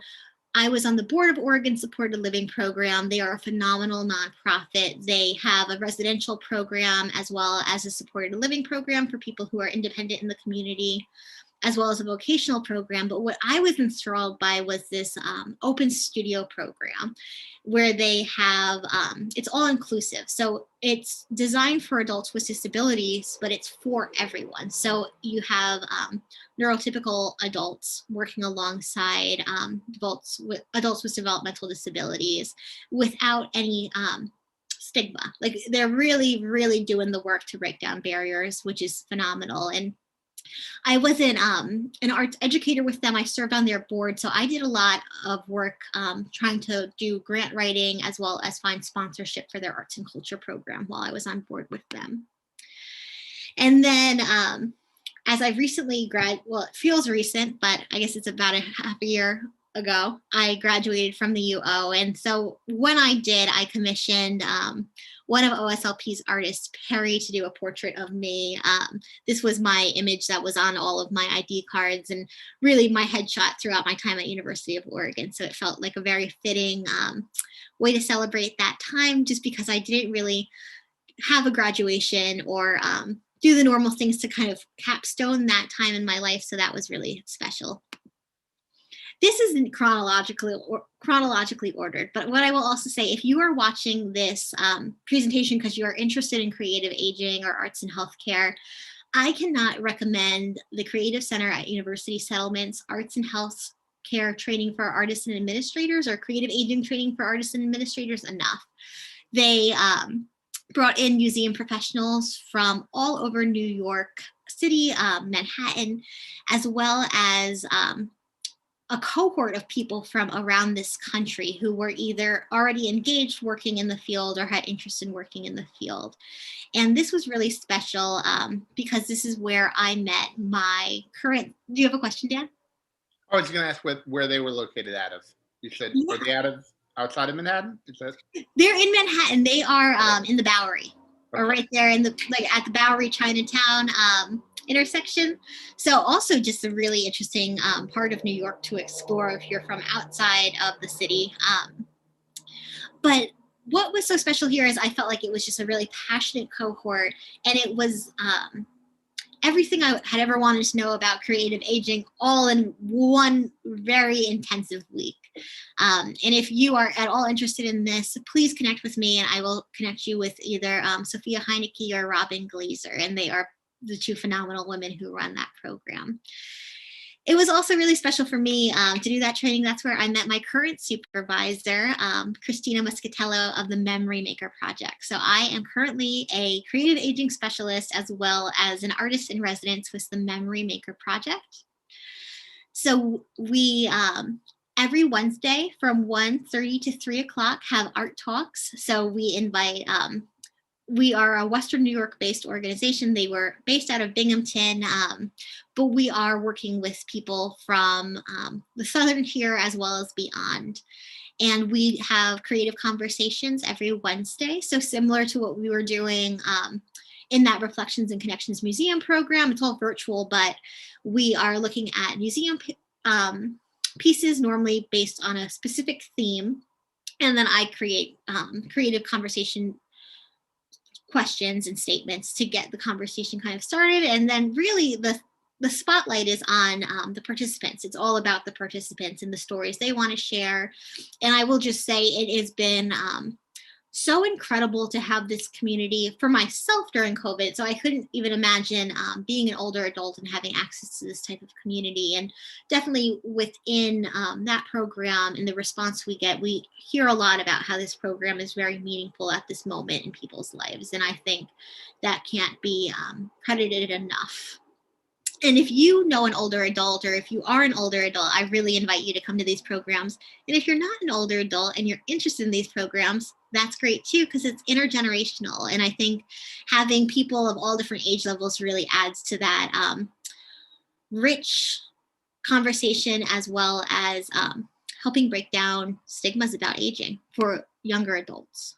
I was on the board of Oregon Supported Living Program. They are a phenomenal nonprofit. They have a residential program as well as a supported living program for people who are independent in the community, as well as a vocational program. But what I was enthralled by was this open studio program where they have, it's all inclusive. So it's designed for adults with disabilities, but it's for everyone. So you have neurotypical adults working alongside adults with developmental disabilities without any stigma. Like they're really, really doing the work to break down barriers, which is phenomenal. And I was an arts educator with them. I served on their board. So I did a lot of work trying to do grant writing as well as find sponsorship for their arts and culture program while I was on board with them. And then as I've recently well, it feels recent, but I guess it's about a half a year ago, I graduated from the UO. And so when I did, I commissioned one of OSLP's artists, Perry, to do a portrait of me. This was my image that was on all of my ID cards and really my headshot throughout my time at University of Oregon. So it felt like a very fitting way to celebrate that time, just because I didn't really have a graduation or do the normal things to kind of capstone that time in my life. So that was really special. This isn't chronologically ordered, but what I will also say, if you are watching this presentation because you are interested in creative aging or arts and healthcare, I cannot recommend the Creative Center at University Settlements Arts and Healthcare Training for Artists and Administrators or Creative Aging Training for Artists and Administrators enough. They brought in museum professionals from all over New York City, Manhattan, as well as a cohort of people from around this country who were either already engaged working in the field or had interest in working in the field. And this was really special because this is where I met my current, do you have a question, Dan? I was going to ask where they were located out of. You said, Yeah. Are they outside of Manhattan? They're in Manhattan. They are in the Bowery, or right there in at the Bowery Chinatown intersection. So also just a really interesting part of New York to explore if you're from outside of the city. But what was so special here is I felt like it was just a really passionate cohort, and it was everything I had ever wanted to know about creative aging all in one very intensive week. And if you are at all interested in this, please connect with me and I will connect you with either Sophia Heineke or Robin Glazer, and they are the two phenomenal women who run that program. It was also really special for me to do that training. That's where I met my current supervisor, Christina Muscatello of the Memory Maker Project. So I am currently a creative aging specialist as well as an artist in residence with the Memory Maker Project. So we, every Wednesday from 1:30 to 3 o'clock have art talks. So we invite, we are a Western New York based organization. They were based out of Binghamton, but we are working with people from the Southern here as well as beyond. And we have creative conversations every Wednesday. So similar to what we were doing in that Reflections and Connections Museum program. It's all virtual, but we are looking at museum pieces normally based on a specific theme. And then I create creative conversation questions and statements to get the conversation kind of started. And then really the spotlight is on the participants. It's all about the participants and the stories they want to share. And I will just say it has been so incredible to have this community for myself during COVID. So I couldn't even imagine being an older adult and having access to this type of community. And definitely within that program and the response we get, we hear a lot about how this program is very meaningful at this moment in people's lives. And I think that can't be credited enough. And if you know an older adult, or if you are an older adult, I really invite you to come to these programs. And if you're not an older adult and you're interested in these programs, that's great too, because it's intergenerational. And I think having people of all different age levels really adds to that rich conversation, as well as helping break down stigmas about aging for younger adults.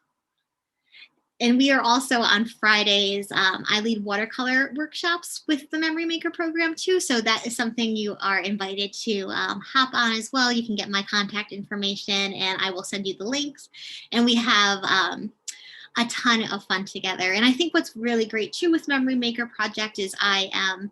And we are also on Fridays. I lead watercolor workshops with the Memory Maker program too. So that is something you are invited to hop on as well. You can get my contact information and I will send you the links. And we have a ton of fun together. And I think what's really great too with Memory Maker Project is I am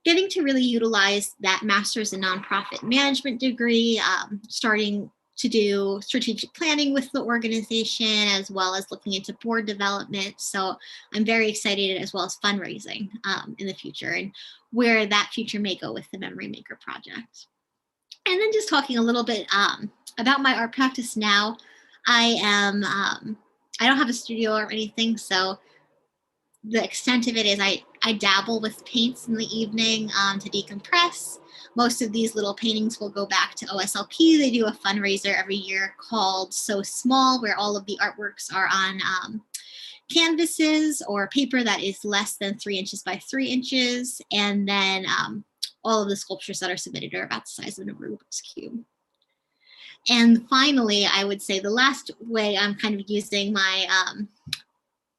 getting to really utilize that master's in nonprofit management degree, starting to do strategic planning with the organization, as well as looking into board development. So I'm very excited, as well as fundraising in the future and where that future may go with the Memory Maker Project. And then just talking a little bit about my art practice now. I don't have a studio or anything, so the extent of it is I dabble with paints in the evening to decompress. Most of these little paintings will go back to OSLP. They do a fundraiser every year called So Small, where all of the artworks are on canvases or paper that is less than 3 inches by 3 inches. And then all of the sculptures that are submitted are about the size of a Rubik's Cube. And finally, I would say the last way I'm kind of using my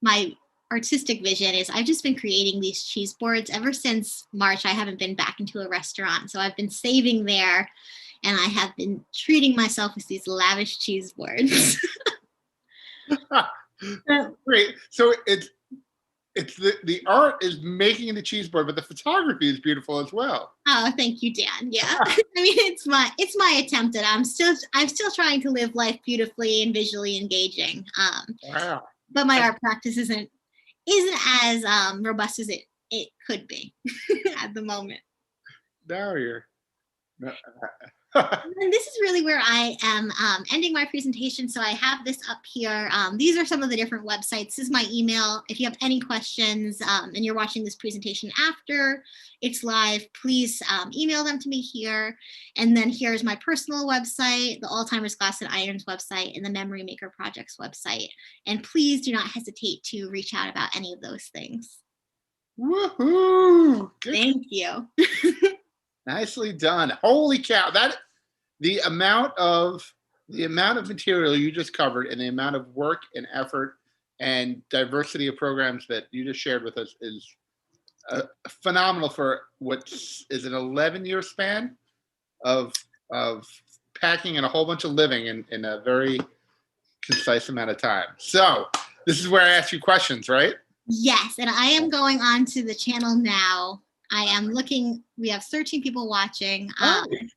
my artistic vision is I've just been creating these cheese boards ever since March. I haven't been back into a restaurant, so I've been saving there, and I have been treating myself with these lavish cheese boards. Great. So it's the art is making the cheese board, but the photography is beautiful as well. Oh, thank you, Dan. Yeah, I mean it's my attempt at I'm still trying to live life beautifully and visually engaging. Wow. But my art practice isn't as robust as it could be at the moment. Now you're. And this is really where I am ending my presentation. So I have this up here. These are some of the different websites. This is my email. If you have any questions and you're watching this presentation after it's live, please email them to me here. And then here's my personal website, the Alzheimer's Glass and Irons website, and the Memory Maker Project's website. And please do not hesitate to reach out about any of those things. Woohoo! Thank you. Nicely done. Holy cow. That the amount of material you just covered and the amount of work and effort and diversity of programs that you just shared with us is phenomenal for what is an 11-year span of packing and a whole bunch of living in a very concise amount of time. So this is where I ask you questions, right? Yes, and I am going on to the channel now. I am looking, we have 13 people watching. And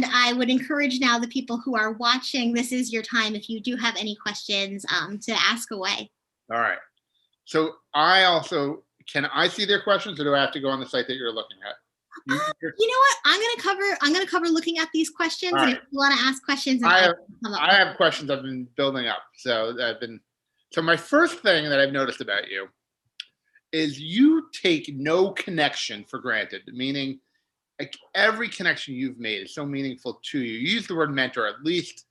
I would encourage now the people who are watching, this is your time if you do have any questions to ask away. All right. So can I see their questions or do I have to go on the site that you're looking at? You know what? I'm gonna cover looking at these questions. Right. And if you want to ask questions, I have questions I've been building up. So my first thing that I've noticed about you is you take no connection for granted, meaning like every connection you've made is so meaningful to you. You use the word mentor at least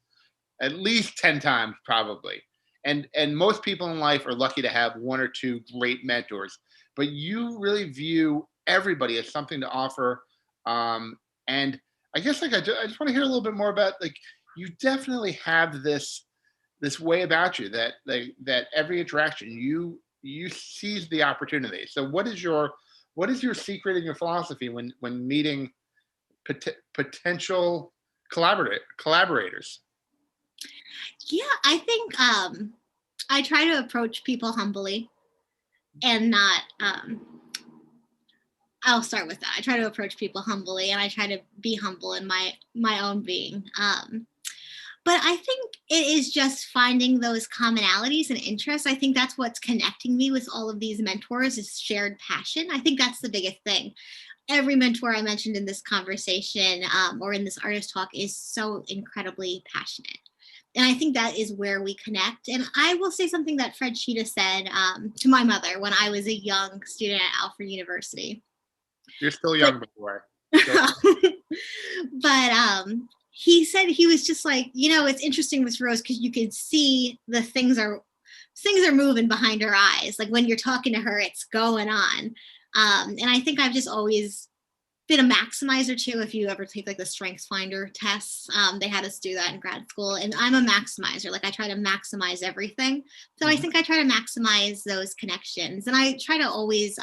10 times probably. And most people in life are lucky to have one or two great mentors, but you really view everybody as something to offer. And I guess I just want to hear a little bit more about, like, you definitely have this way about you that every interaction you seize the opportunity. So what is your secret and your philosophy when meeting potential collaborators? Yeah, I think I try to approach people humbly and not, I'll start with that. I try to approach people humbly and I try to be humble in my own being. But I think it is just finding those commonalities and interests. I think that's what's connecting me with all of these mentors is shared passion. I think that's the biggest thing. Every mentor I mentioned in this conversation or in this artist talk is so incredibly passionate. And I think that is where we connect. And I will say something that Fred Sheeta said to my mother when I was a young student at Alfred University. You're still young, by the way. But he said, he was just like, it's interesting with Rose because you can see the things are moving behind her eyes. Like when you're talking to her, it's going on. And I think I've just always been a maximizer too. If you ever take like the strengths finder tests, they had us do that in grad school, and I'm a maximizer. Like I try to maximize everything. So I think I try to maximize those connections, and I try to always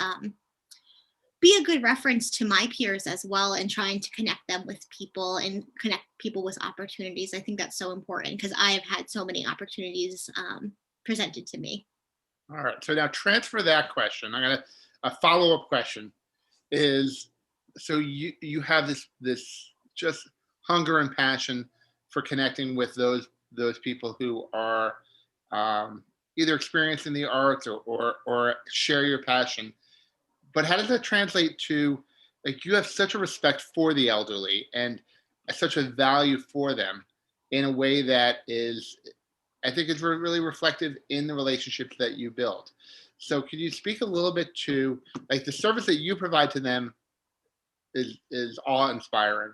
be a good reference to my peers as well, and trying to connect them with people and connect people with opportunities. I think that's so important because I have had so many opportunities presented to me. All right. So now transfer that question. I got a follow-up question is, so you have this just hunger and passion for connecting with those people who are either experienced in the arts or share your passion. But how does that translate to, like, you have such a respect for the elderly and such a value for them in a way that is, I think, is really reflective in the relationships that you build. So could you speak a little bit to, like, the service that you provide to them is awe inspiring,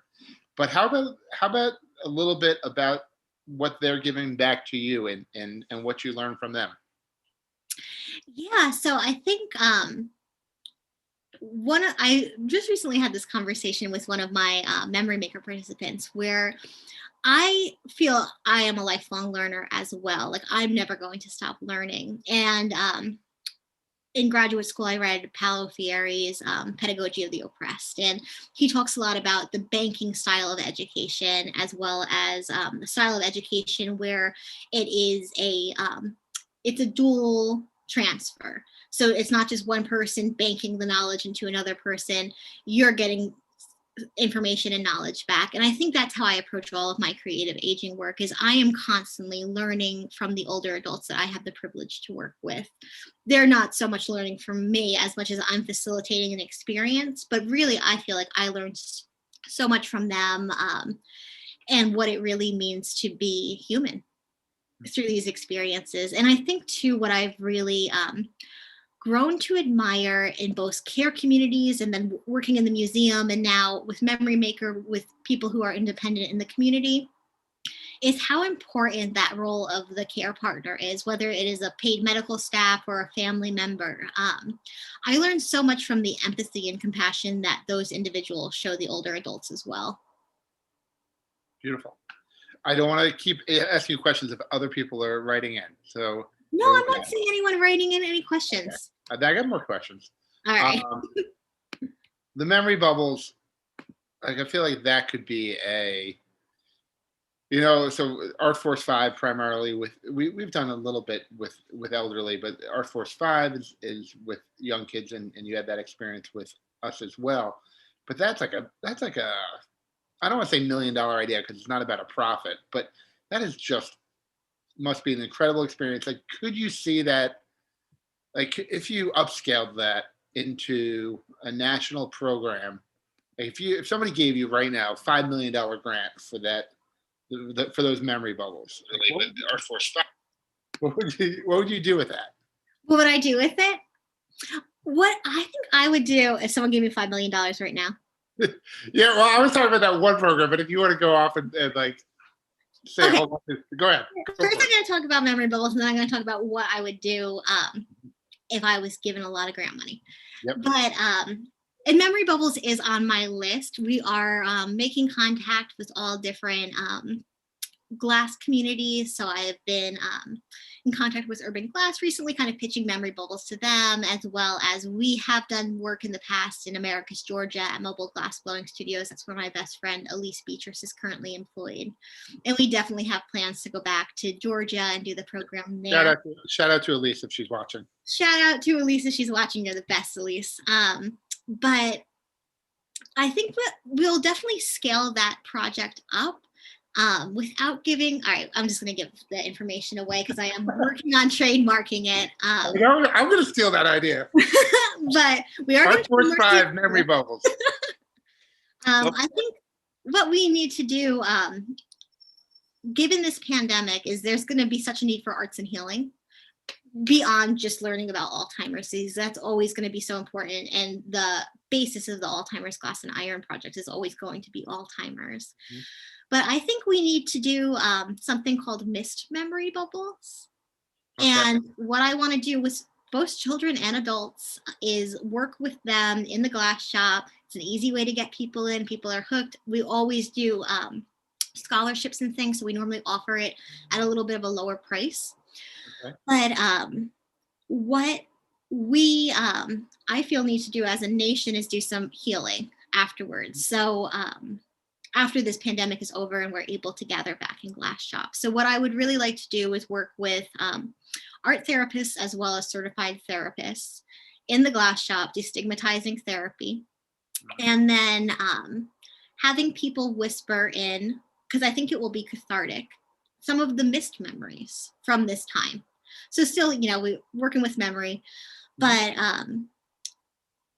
but how about a little bit about what they're giving back to you and what you learn from them? Yeah, so I think I just recently had this conversation with one of my memory maker participants where I feel I am a lifelong learner as well. Like I'm never going to stop learning. And in graduate school, I read Paulo Freire's Pedagogy of the Oppressed, and he talks a lot about the banking style of education, as well as the style of education where it is it's a dual transfer. So it's not just one person banking the knowledge into another person. You're getting information and knowledge back. And I think that's how I approach all of my creative aging work, is I am constantly learning from the older adults that I have the privilege to work with. They're not so much learning from me as much as I'm facilitating an experience, but really I feel like I learned so much from them, and what it really means to be human through these experiences. And I think too, what I've really grown to admire in both care communities and then working in the museum and now with Memory Maker with people who are independent in the community is how important that role of the care partner is, whether it is a paid medical staff or a family member. I learned so much from the empathy and compassion that those individuals show the older adults as well. Beautiful. I don't want to keep asking you questions if other people are writing in. So No, I'm not seeing anyone writing in any questions. okay. I got more questions. All right. The memory bubbles, like I feel like that could be so Art Force 5 primarily we've done a little bit with elderly, but Art Force 5 is with young kids, and you had that experience with us as well. But that's like a I don't want to say $1 million idea because it's not about a profit, but that is just must be an incredible experience. Like, could you see that, like, if you upscaled that into a national program, like if somebody gave you right now $5 million grant for that, for those memory bubbles, like, Art Force 5, what would you do with that? What would I do with it? What I think I would do if someone gave me $5 million right now. Yeah, well, I was talking about that one program, but if you want to go off and like say, Okay. hold on, go ahead. First, I'm going to talk about memory bubbles, and then I'm going to talk about what I would do if I was given a lot of grant money. Yep. But and memory bubbles is on my list. We are making contact with all different glass communities. So I have been in contact with Urban Glass recently, kind of pitching memory bubbles to them, as well as we have done work in the past in Americus, Georgia at Mobile Glass Blowing Studios. That's where my best friend, Elise Beatrice, is currently employed. And we definitely have plans to go back to Georgia and do the program there. Shout out to Elise if she's watching. Shout out to Elise if she's watching. You're the best, Elise. But I think that we'll definitely scale that project up. Without giving, all right, I'm just going to give the information away because I am working on trademarking it. I'm going to steal that idea. But we are going to Force 5 memory bubbles. I think what we need to do, given this pandemic, is there's going to be such a need for arts and healing beyond just learning about Alzheimer's disease. That's always going to be so important, and the basis of the Alzheimer's Glass and Iron Project is always going to be Alzheimer's. Mm-hmm. But I think we need to do something called missed memory bubbles. Okay. And what I want to do with both children and adults is work with them in the glass shop, It's an easy way to get people in. People are hooked. We always do scholarships and things, so we normally offer it at a little bit of a lower price. Okay. But what we I feel need to do as a nation is do some healing afterwards. So after this pandemic is over and we're able to gather back in glass shops. So what I would really like to do is work with art therapists as well as certified therapists in the glass shop, destigmatizing therapy, and then having people whisper in, because I think it will be cathartic, some of the missed memories from this time. So still, we're working with memory, but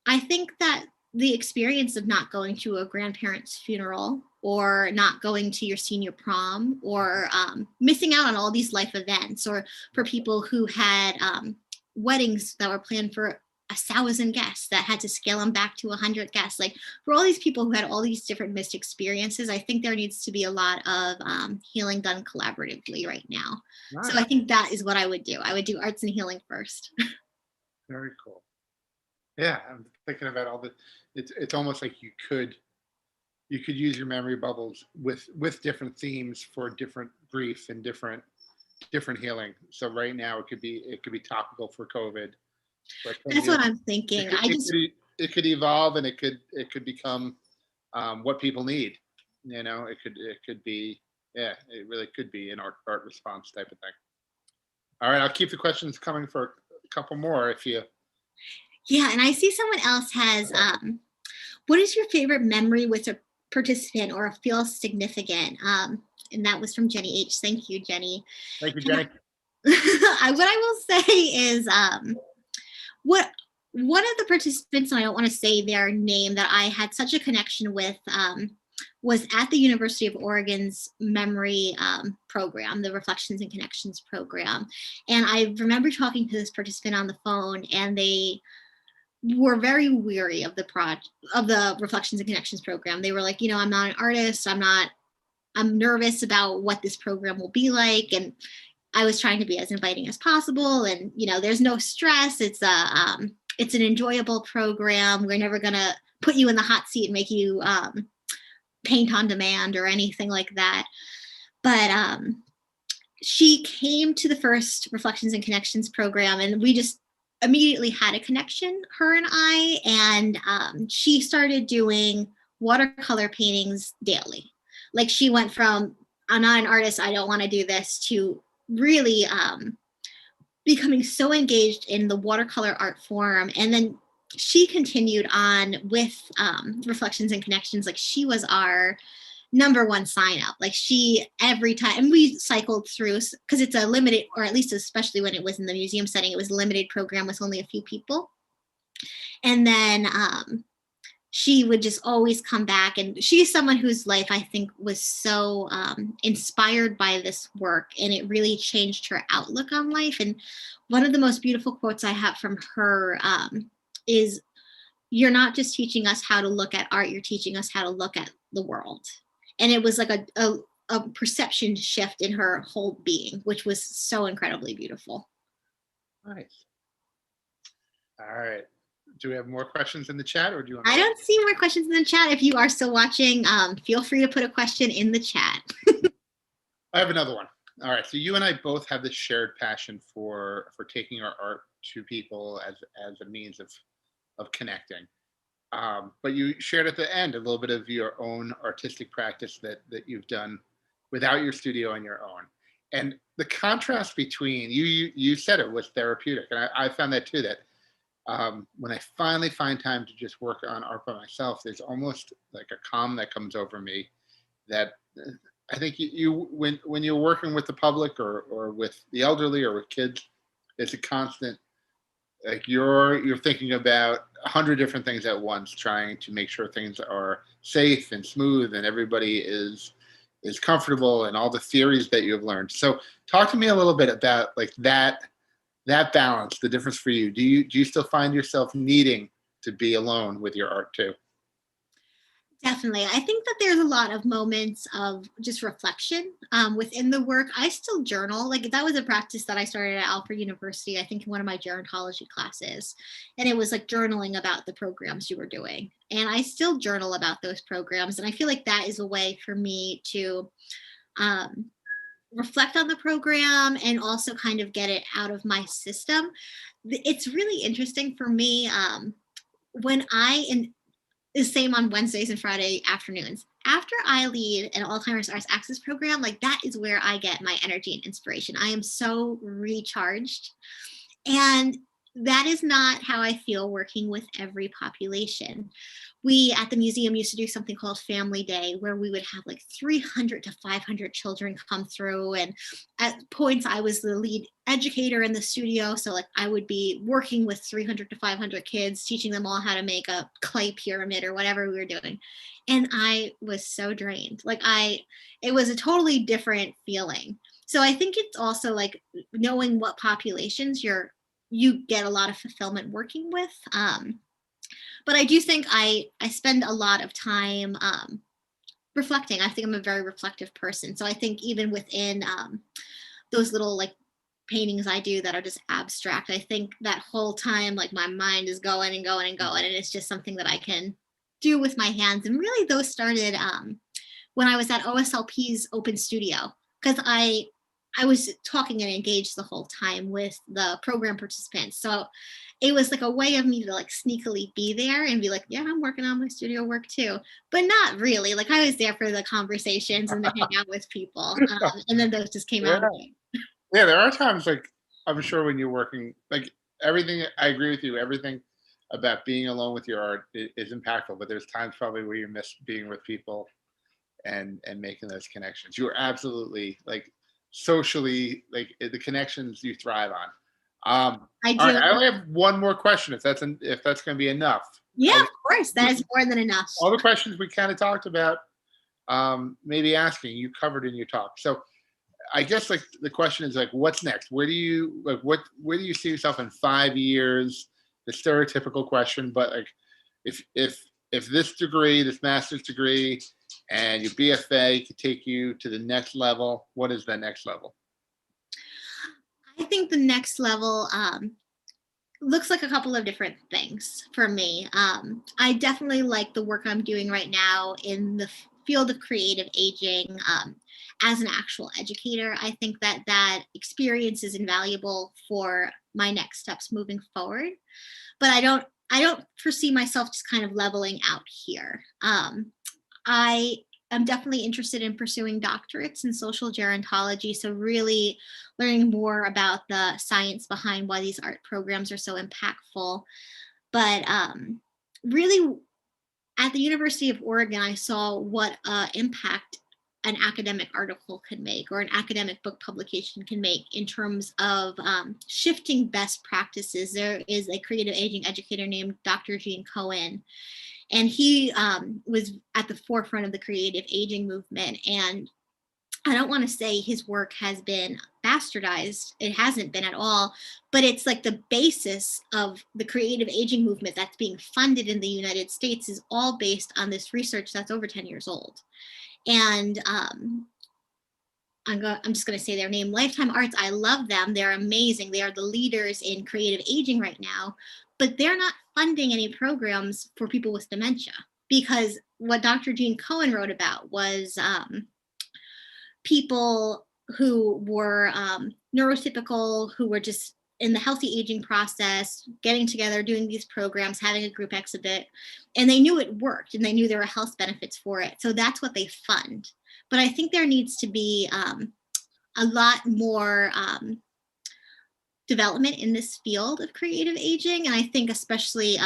I think that the experience of not going to a grandparent's funeral or not going to your senior prom or missing out on all these life events, or for people who had weddings that were planned for 1,000 guests that had to scale them back to 100 guests. Like for all these people who had all these different missed experiences, I think there needs to be a lot of healing done collaboratively right now. Nice. So I think that is what I would do. I would do arts and healing first. Very cool. Yeah, I'm thinking about all the. It's almost like you could use your memory bubbles with different themes for different grief and different healing. So right now it could be topical for COVID. But that's what I'm thinking. It could evolve, and it could become what people need. It could be, yeah, it really could be an art response type of thing. All right, I'll keep the questions coming for a couple more if you. Yeah, and I see someone else has, what is your favorite memory with a participant or feels significant? And that was from Jenny H. Thank you, Jenny. Thank you, Jenny. What I will say is, what one of the participants, and I don't want to say their name, that I had such a connection with was at the University of Oregon's memory program, the Reflections and Connections program. And I remember talking to this participant on the phone, and they were very weary of the Reflections and Connections program. They were like, I'm not an artist. I'm nervous about what this program will be like. And I was trying to be as inviting as possible. And, there's no stress. It's an enjoyable program. We're never going to put you in the hot seat and make you paint on demand or anything like that. But she came to the first Reflections and Connections program, and we just immediately had a connection, her and I, and she started doing watercolor paintings daily. Like she went from, I'm not an artist, I don't want to do this, to really becoming so engaged in the watercolor art form. And then she continued on with Reflections and Connections. Like she was our number one sign up. Like she, every time, and we cycled through, because it's a limited, or at least especially when it was in the museum setting, it was a limited program with only a few people. And then she would just always come back. And she's someone whose life I think was so inspired by this work, and it really changed her outlook on life. And one of the most beautiful quotes I have from her is, "You're not just teaching us how to look at art, you're teaching us how to look at the world." And it was like a perception shift in her whole being, which was so incredibly beautiful. Nice. All right. Do we have more questions in the chat, or do you want I don't see more questions in the chat. If you are still watching, feel free to put a question in the chat. I have another one. All right. So you and I both have this shared passion for taking our art to people as a means of connecting. But you shared at the end a little bit of your own artistic practice that you've done without your studio on your own. And the contrast between, you said it was therapeutic. And I found that too, that when I finally find time to just work on art by myself, there's almost like a calm that comes over me that I think when you're working with the public or with the elderly or with kids, it's a constant, like you're thinking about 100 different things at once, trying to make sure things are safe and smooth and everybody is comfortable, and all the theories that you've learned. So talk to me a little bit about like that balance, the difference for you. Do you still find yourself needing to be alone with your art too? Definitely. I think that there's a lot of moments of just reflection within the work. I still journal. Like that was a practice that I started at Alfred University, I think in one of my gerontology classes. And it was like journaling about the programs you were doing. And I still journal about those programs. And I feel like that is a way for me to um, reflect on the program and also kind of get it out of my system. It's really interesting for me when I the same on Wednesdays and Friday afternoons. After I lead an Alzheimer's Arts Access program, like that is where I get my energy and inspiration. I am so recharged. And that is not how I feel working with every population. We at the museum used to do something called Family Day, where we would have like 300 to 500 children come through. And at points, I was the lead educator in the studio. So, like, I would be working with 300 to 500 kids, teaching them all how to make a clay pyramid or whatever we were doing. And I was so drained. It was a totally different feeling. So I think it's also like knowing what populations you get a lot of fulfillment working with. But I do think I spend a lot of time reflecting. I think I'm a very reflective person. So I think even within those little like paintings I do that are just abstract, I think that whole time like my mind is going and going and going, and it's just something that I can do with my hands. And really, those started when I was at OSLP's open studio, because I was talking and engaged the whole time with the program participants. So it was like a way of me to like sneakily be there and be like, yeah, I'm working on my studio work too, but not really. Like I was there for the conversations and to hang out with people, and then those just came Yeah. out of it. Yeah, there are times like I'm sure when you're working, like everything, I agree with you. Everything about being alone with your art is impactful, but there's times probably where you miss being with people and making those connections. You're absolutely like socially like the connections you thrive on. I All right, do. I only have one more question, if that's going to be enough. Yeah, Uh, of course. That is more than enough. all the questions we kind of talked about, maybe asking you covered in your talk. So I guess like the question is like, what's next? Where do you like where do you see yourself in 5 years? The stereotypical question, but like if this degree, this master's degree, and your BFA could take you to the next level, what is that next level? I think the next level looks like a couple of different things for me. I definitely like the work I'm doing right now in the field of creative aging as an actual educator. I think that that experience is invaluable for my next steps moving forward. But I don't foresee myself just kind of leveling out here. I am definitely interested in pursuing doctorates in social gerontology. So, really learning more about the science behind why these art programs are so impactful. But really, at the University of Oregon, I saw what impact an academic article can make or an academic book publication can make in terms of shifting best practices. There is a creative aging educator named Dr. Gene Cohen, and he was at the forefront of the creative aging movement. And I don't want to say his work has been bastardized. It hasn't been at all, but it's like the basis of the creative aging movement that's being funded in the United States is all based on this research that's over 10 years old. And I'm just going to say their name, Lifetime Arts. I love them. They're amazing. They are the leaders in creative aging right now, but they're not funding any programs for people with dementia, because what Dr. Gene Cohen wrote about was people who were neurotypical, who were just in the healthy aging process, getting together, doing these programs, having a group exhibit, and they knew it worked and they knew there were health benefits for it. So that's what they fund. But I think there needs to be a lot more development in this field of creative aging. And I think especially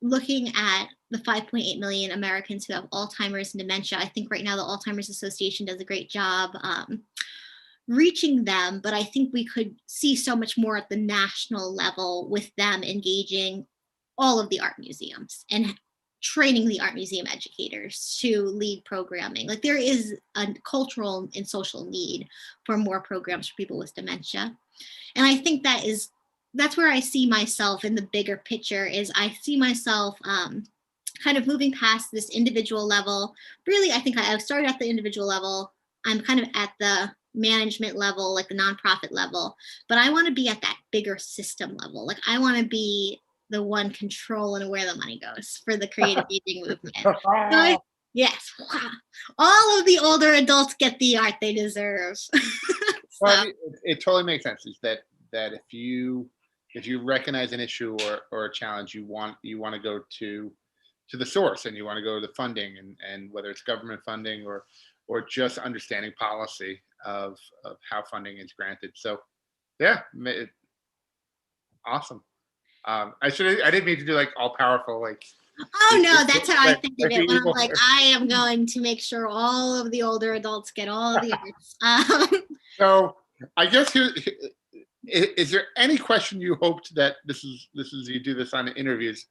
looking at the 5.8 million Americans who have Alzheimer's and dementia, I think right now the Alzheimer's Association does a great job reaching them, but I think we could see so much more at the national level with them engaging all of the art museums and training the art museum educators to lead programming. Like there is a cultural and social need for more programs for people with dementia. And I think that's where I see myself in the bigger picture. Is I see myself kind of moving past this individual level. Really, I think I started at the individual level. I'm kind of at the management level, like the nonprofit level, but I want to be at that bigger system level. Like I want to be the one controlling where the money goes for the creative aging movement. So yes, all of the older adults get the art they deserve. Well, I mean, it totally makes sense. Is that if you recognize an issue or a challenge, you want to go to the source, and you want to go to the funding, and whether it's government funding or just understanding policy of how funding is granted. So yeah, awesome. I didn't mean to do like all powerful, like. Oh no, that's how I think of it when I'm like, I am going to make sure all of the older adults get all of the arts. So I guess is there any question you hoped that this is you do this on interviews?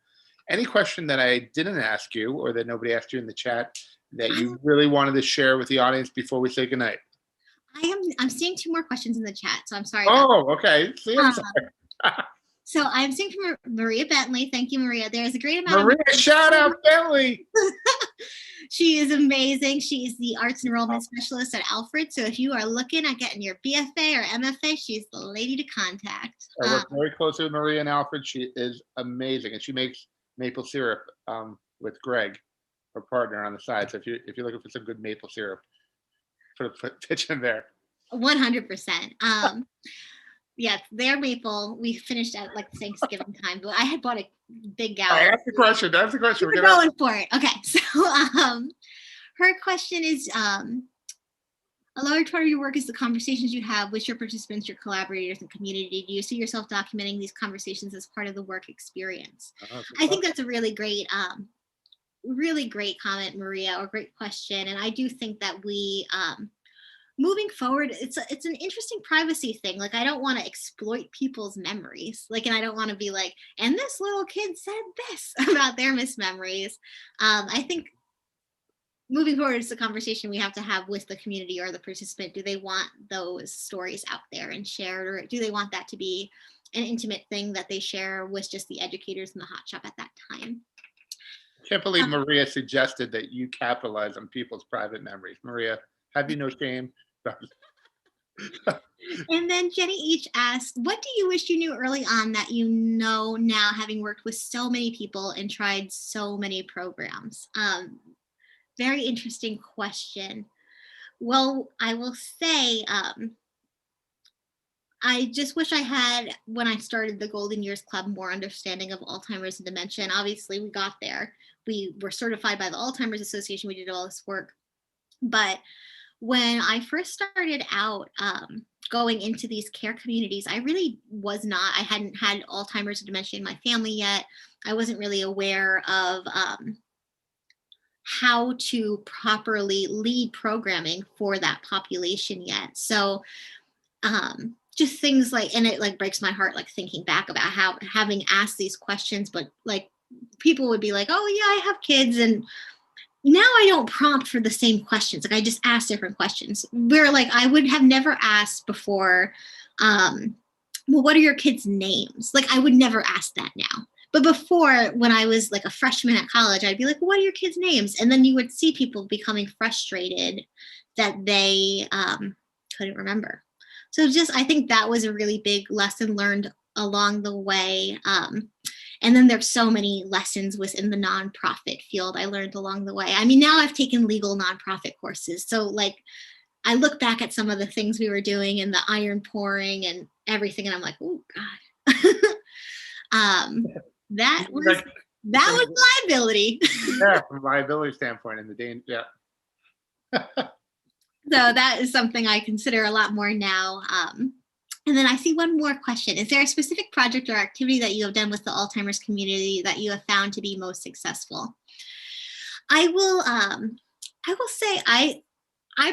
Any question that I didn't ask you or that nobody asked you in the chat that you really wanted to share with the audience before we say goodnight? I'm seeing 2 more questions in the chat, so I'm sorry. Oh, okay. See, I'm sorry. So I'm seeing from Maria Bentley. Thank you, Maria. There's a great amount Maria, shout out Bentley. She is amazing. She is the arts enrollment specialist at Alfred. So if you are looking at getting your BFA or MFA, she's the lady to contact. I work very closely with Maria and Alfred. She is amazing, and she makes maple syrup with Greg, her partner, on the side. So if you're looking for some good maple syrup, put a pitch in there. 100%. Yeah, their maple. We finished at like Thanksgiving time, but I had bought a big gallon. That's the question. We're going for it. Okay, so her question is, a large part of your work is the conversations you have with your participants, your collaborators, and community. Do you see yourself documenting these conversations as part of the work experience? I think that's a really great comment, Maria, or great question. And I do think that we, moving forward, it's an interesting privacy thing. Like, I don't want to exploit people's memories. Like, and I don't want to be like, and this little kid said this about their mismemories. I think moving forward, it's a conversation we have to have with the community or the participant. Do they want those stories out there and shared, or do they want that to be an intimate thing that they share with just the educators in the hot shop at that time? I can't believe Maria suggested that you capitalize on people's private memories. Maria, have you no shame? And then Jenny Each asked, what do you wish you knew early on that you know now, having worked with so many people and tried so many programs? Very interesting question. Well, I will say, I just wish I had, when I started the Golden Years Club, more understanding of Alzheimer's and dementia. And obviously we got there. We were certified by the Alzheimer's Association. We did all this work. But when I first started out going into these care communities, I really was not. I hadn't had Alzheimer's and dementia in my family yet. I wasn't really aware of how to properly lead programming for that population yet. So just things like, and it like breaks my heart, like thinking back about how having asked these questions, but like people would be like, oh yeah, I have kids, and now I don't prompt for the same questions. Like I just ask different questions. Where like I would have never asked before, well, what are your kids' names? Like I would never ask that now. But before, when I was like a freshman at college, I'd be like, what are your kids' names? And then you would see people becoming frustrated that they couldn't remember. So just, I think that was a really big lesson learned along the way. And then there's so many lessons within the nonprofit field I learned along the way. I mean, now I've taken legal nonprofit courses. So like, I look back at some of the things we were doing and the iron pouring and everything, and I'm like, oh God. That was liability. Yeah, from a liability standpoint, and the day, yeah. So that is something I consider a lot more now. And then I see one more question. Is there a specific project or activity that you have done with the Alzheimer's community that you have found to be most successful? I will say I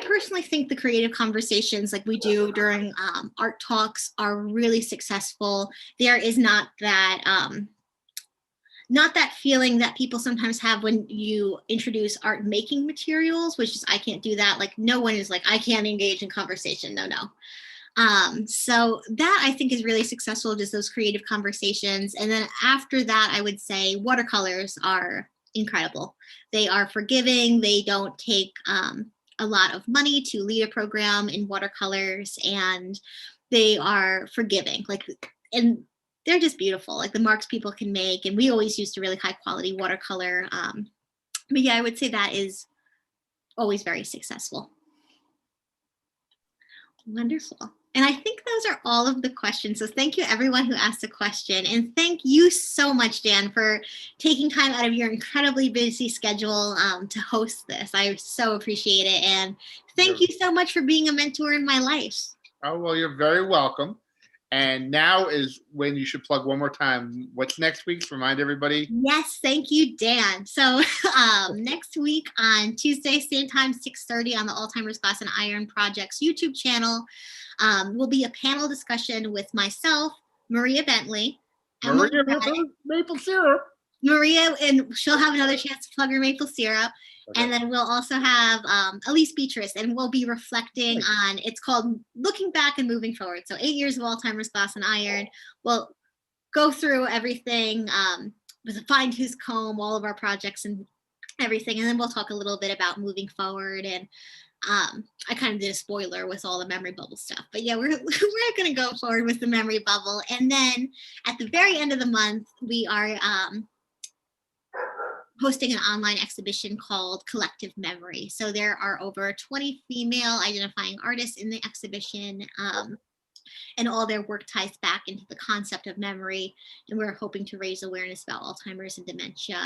personally think the creative conversations like we do during art talks are really successful. There is not that feeling that people sometimes have when you introduce art making materials, which is, I can't do that. Like no one is like, I can't engage in conversation. No. So that I think is really successful, just those creative conversations. And then after that, I would say watercolors are incredible. They are forgiving. They don't take a lot of money to lead a program in watercolors, and they are forgiving. And they're just beautiful. Like the marks people can make, and we always used a really high quality watercolor. But yeah, I would say that is always very successful. Wonderful. And I think those are all of the questions. So thank you everyone who asked a question. And thank you so much, Dan, for taking time out of your incredibly busy schedule to host this. I so appreciate it. And thank you so much for being a mentor in my life. Oh, well, you're very welcome. And now is when you should plug one more time. What's next week's? Remind everybody. Yes, thank you, Dan. So next week on Tuesday, same time, 6:30 on the Alzheimer's Glass and Iron Project's YouTube channel, will be a panel discussion with myself, Maria Bentley. Maria maple syrup. Maria, and she'll have another chance to plug her maple syrup. Okay. And then we'll also have Elise Beatrice, and we'll be reflecting on, it's called Looking Back and Moving Forward. So 8 years of Alzheimer's, Glass and Iron. We'll go through everything with a fine-tooth comb, all of our projects and everything. And then we'll talk a little bit about moving forward. And I kind of did a spoiler with all the memory bubble stuff. But yeah, we're going to go forward with the memory bubble. And then at the very end of the month, we are hosting an online exhibition called Collective Memory. So there are over 20 female identifying artists in the exhibition, and all their work ties back into the concept of memory. And we're hoping to raise awareness about Alzheimer's and dementia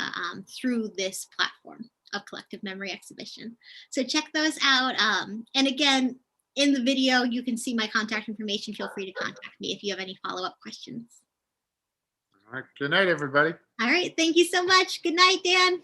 through this platform of Collective Memory exhibition. So check those out. And again, in the video, you can see my contact information. Feel free to contact me if you have any follow-up questions. All right. Good night, everybody. All right. Thank you so much. Good night, Dan.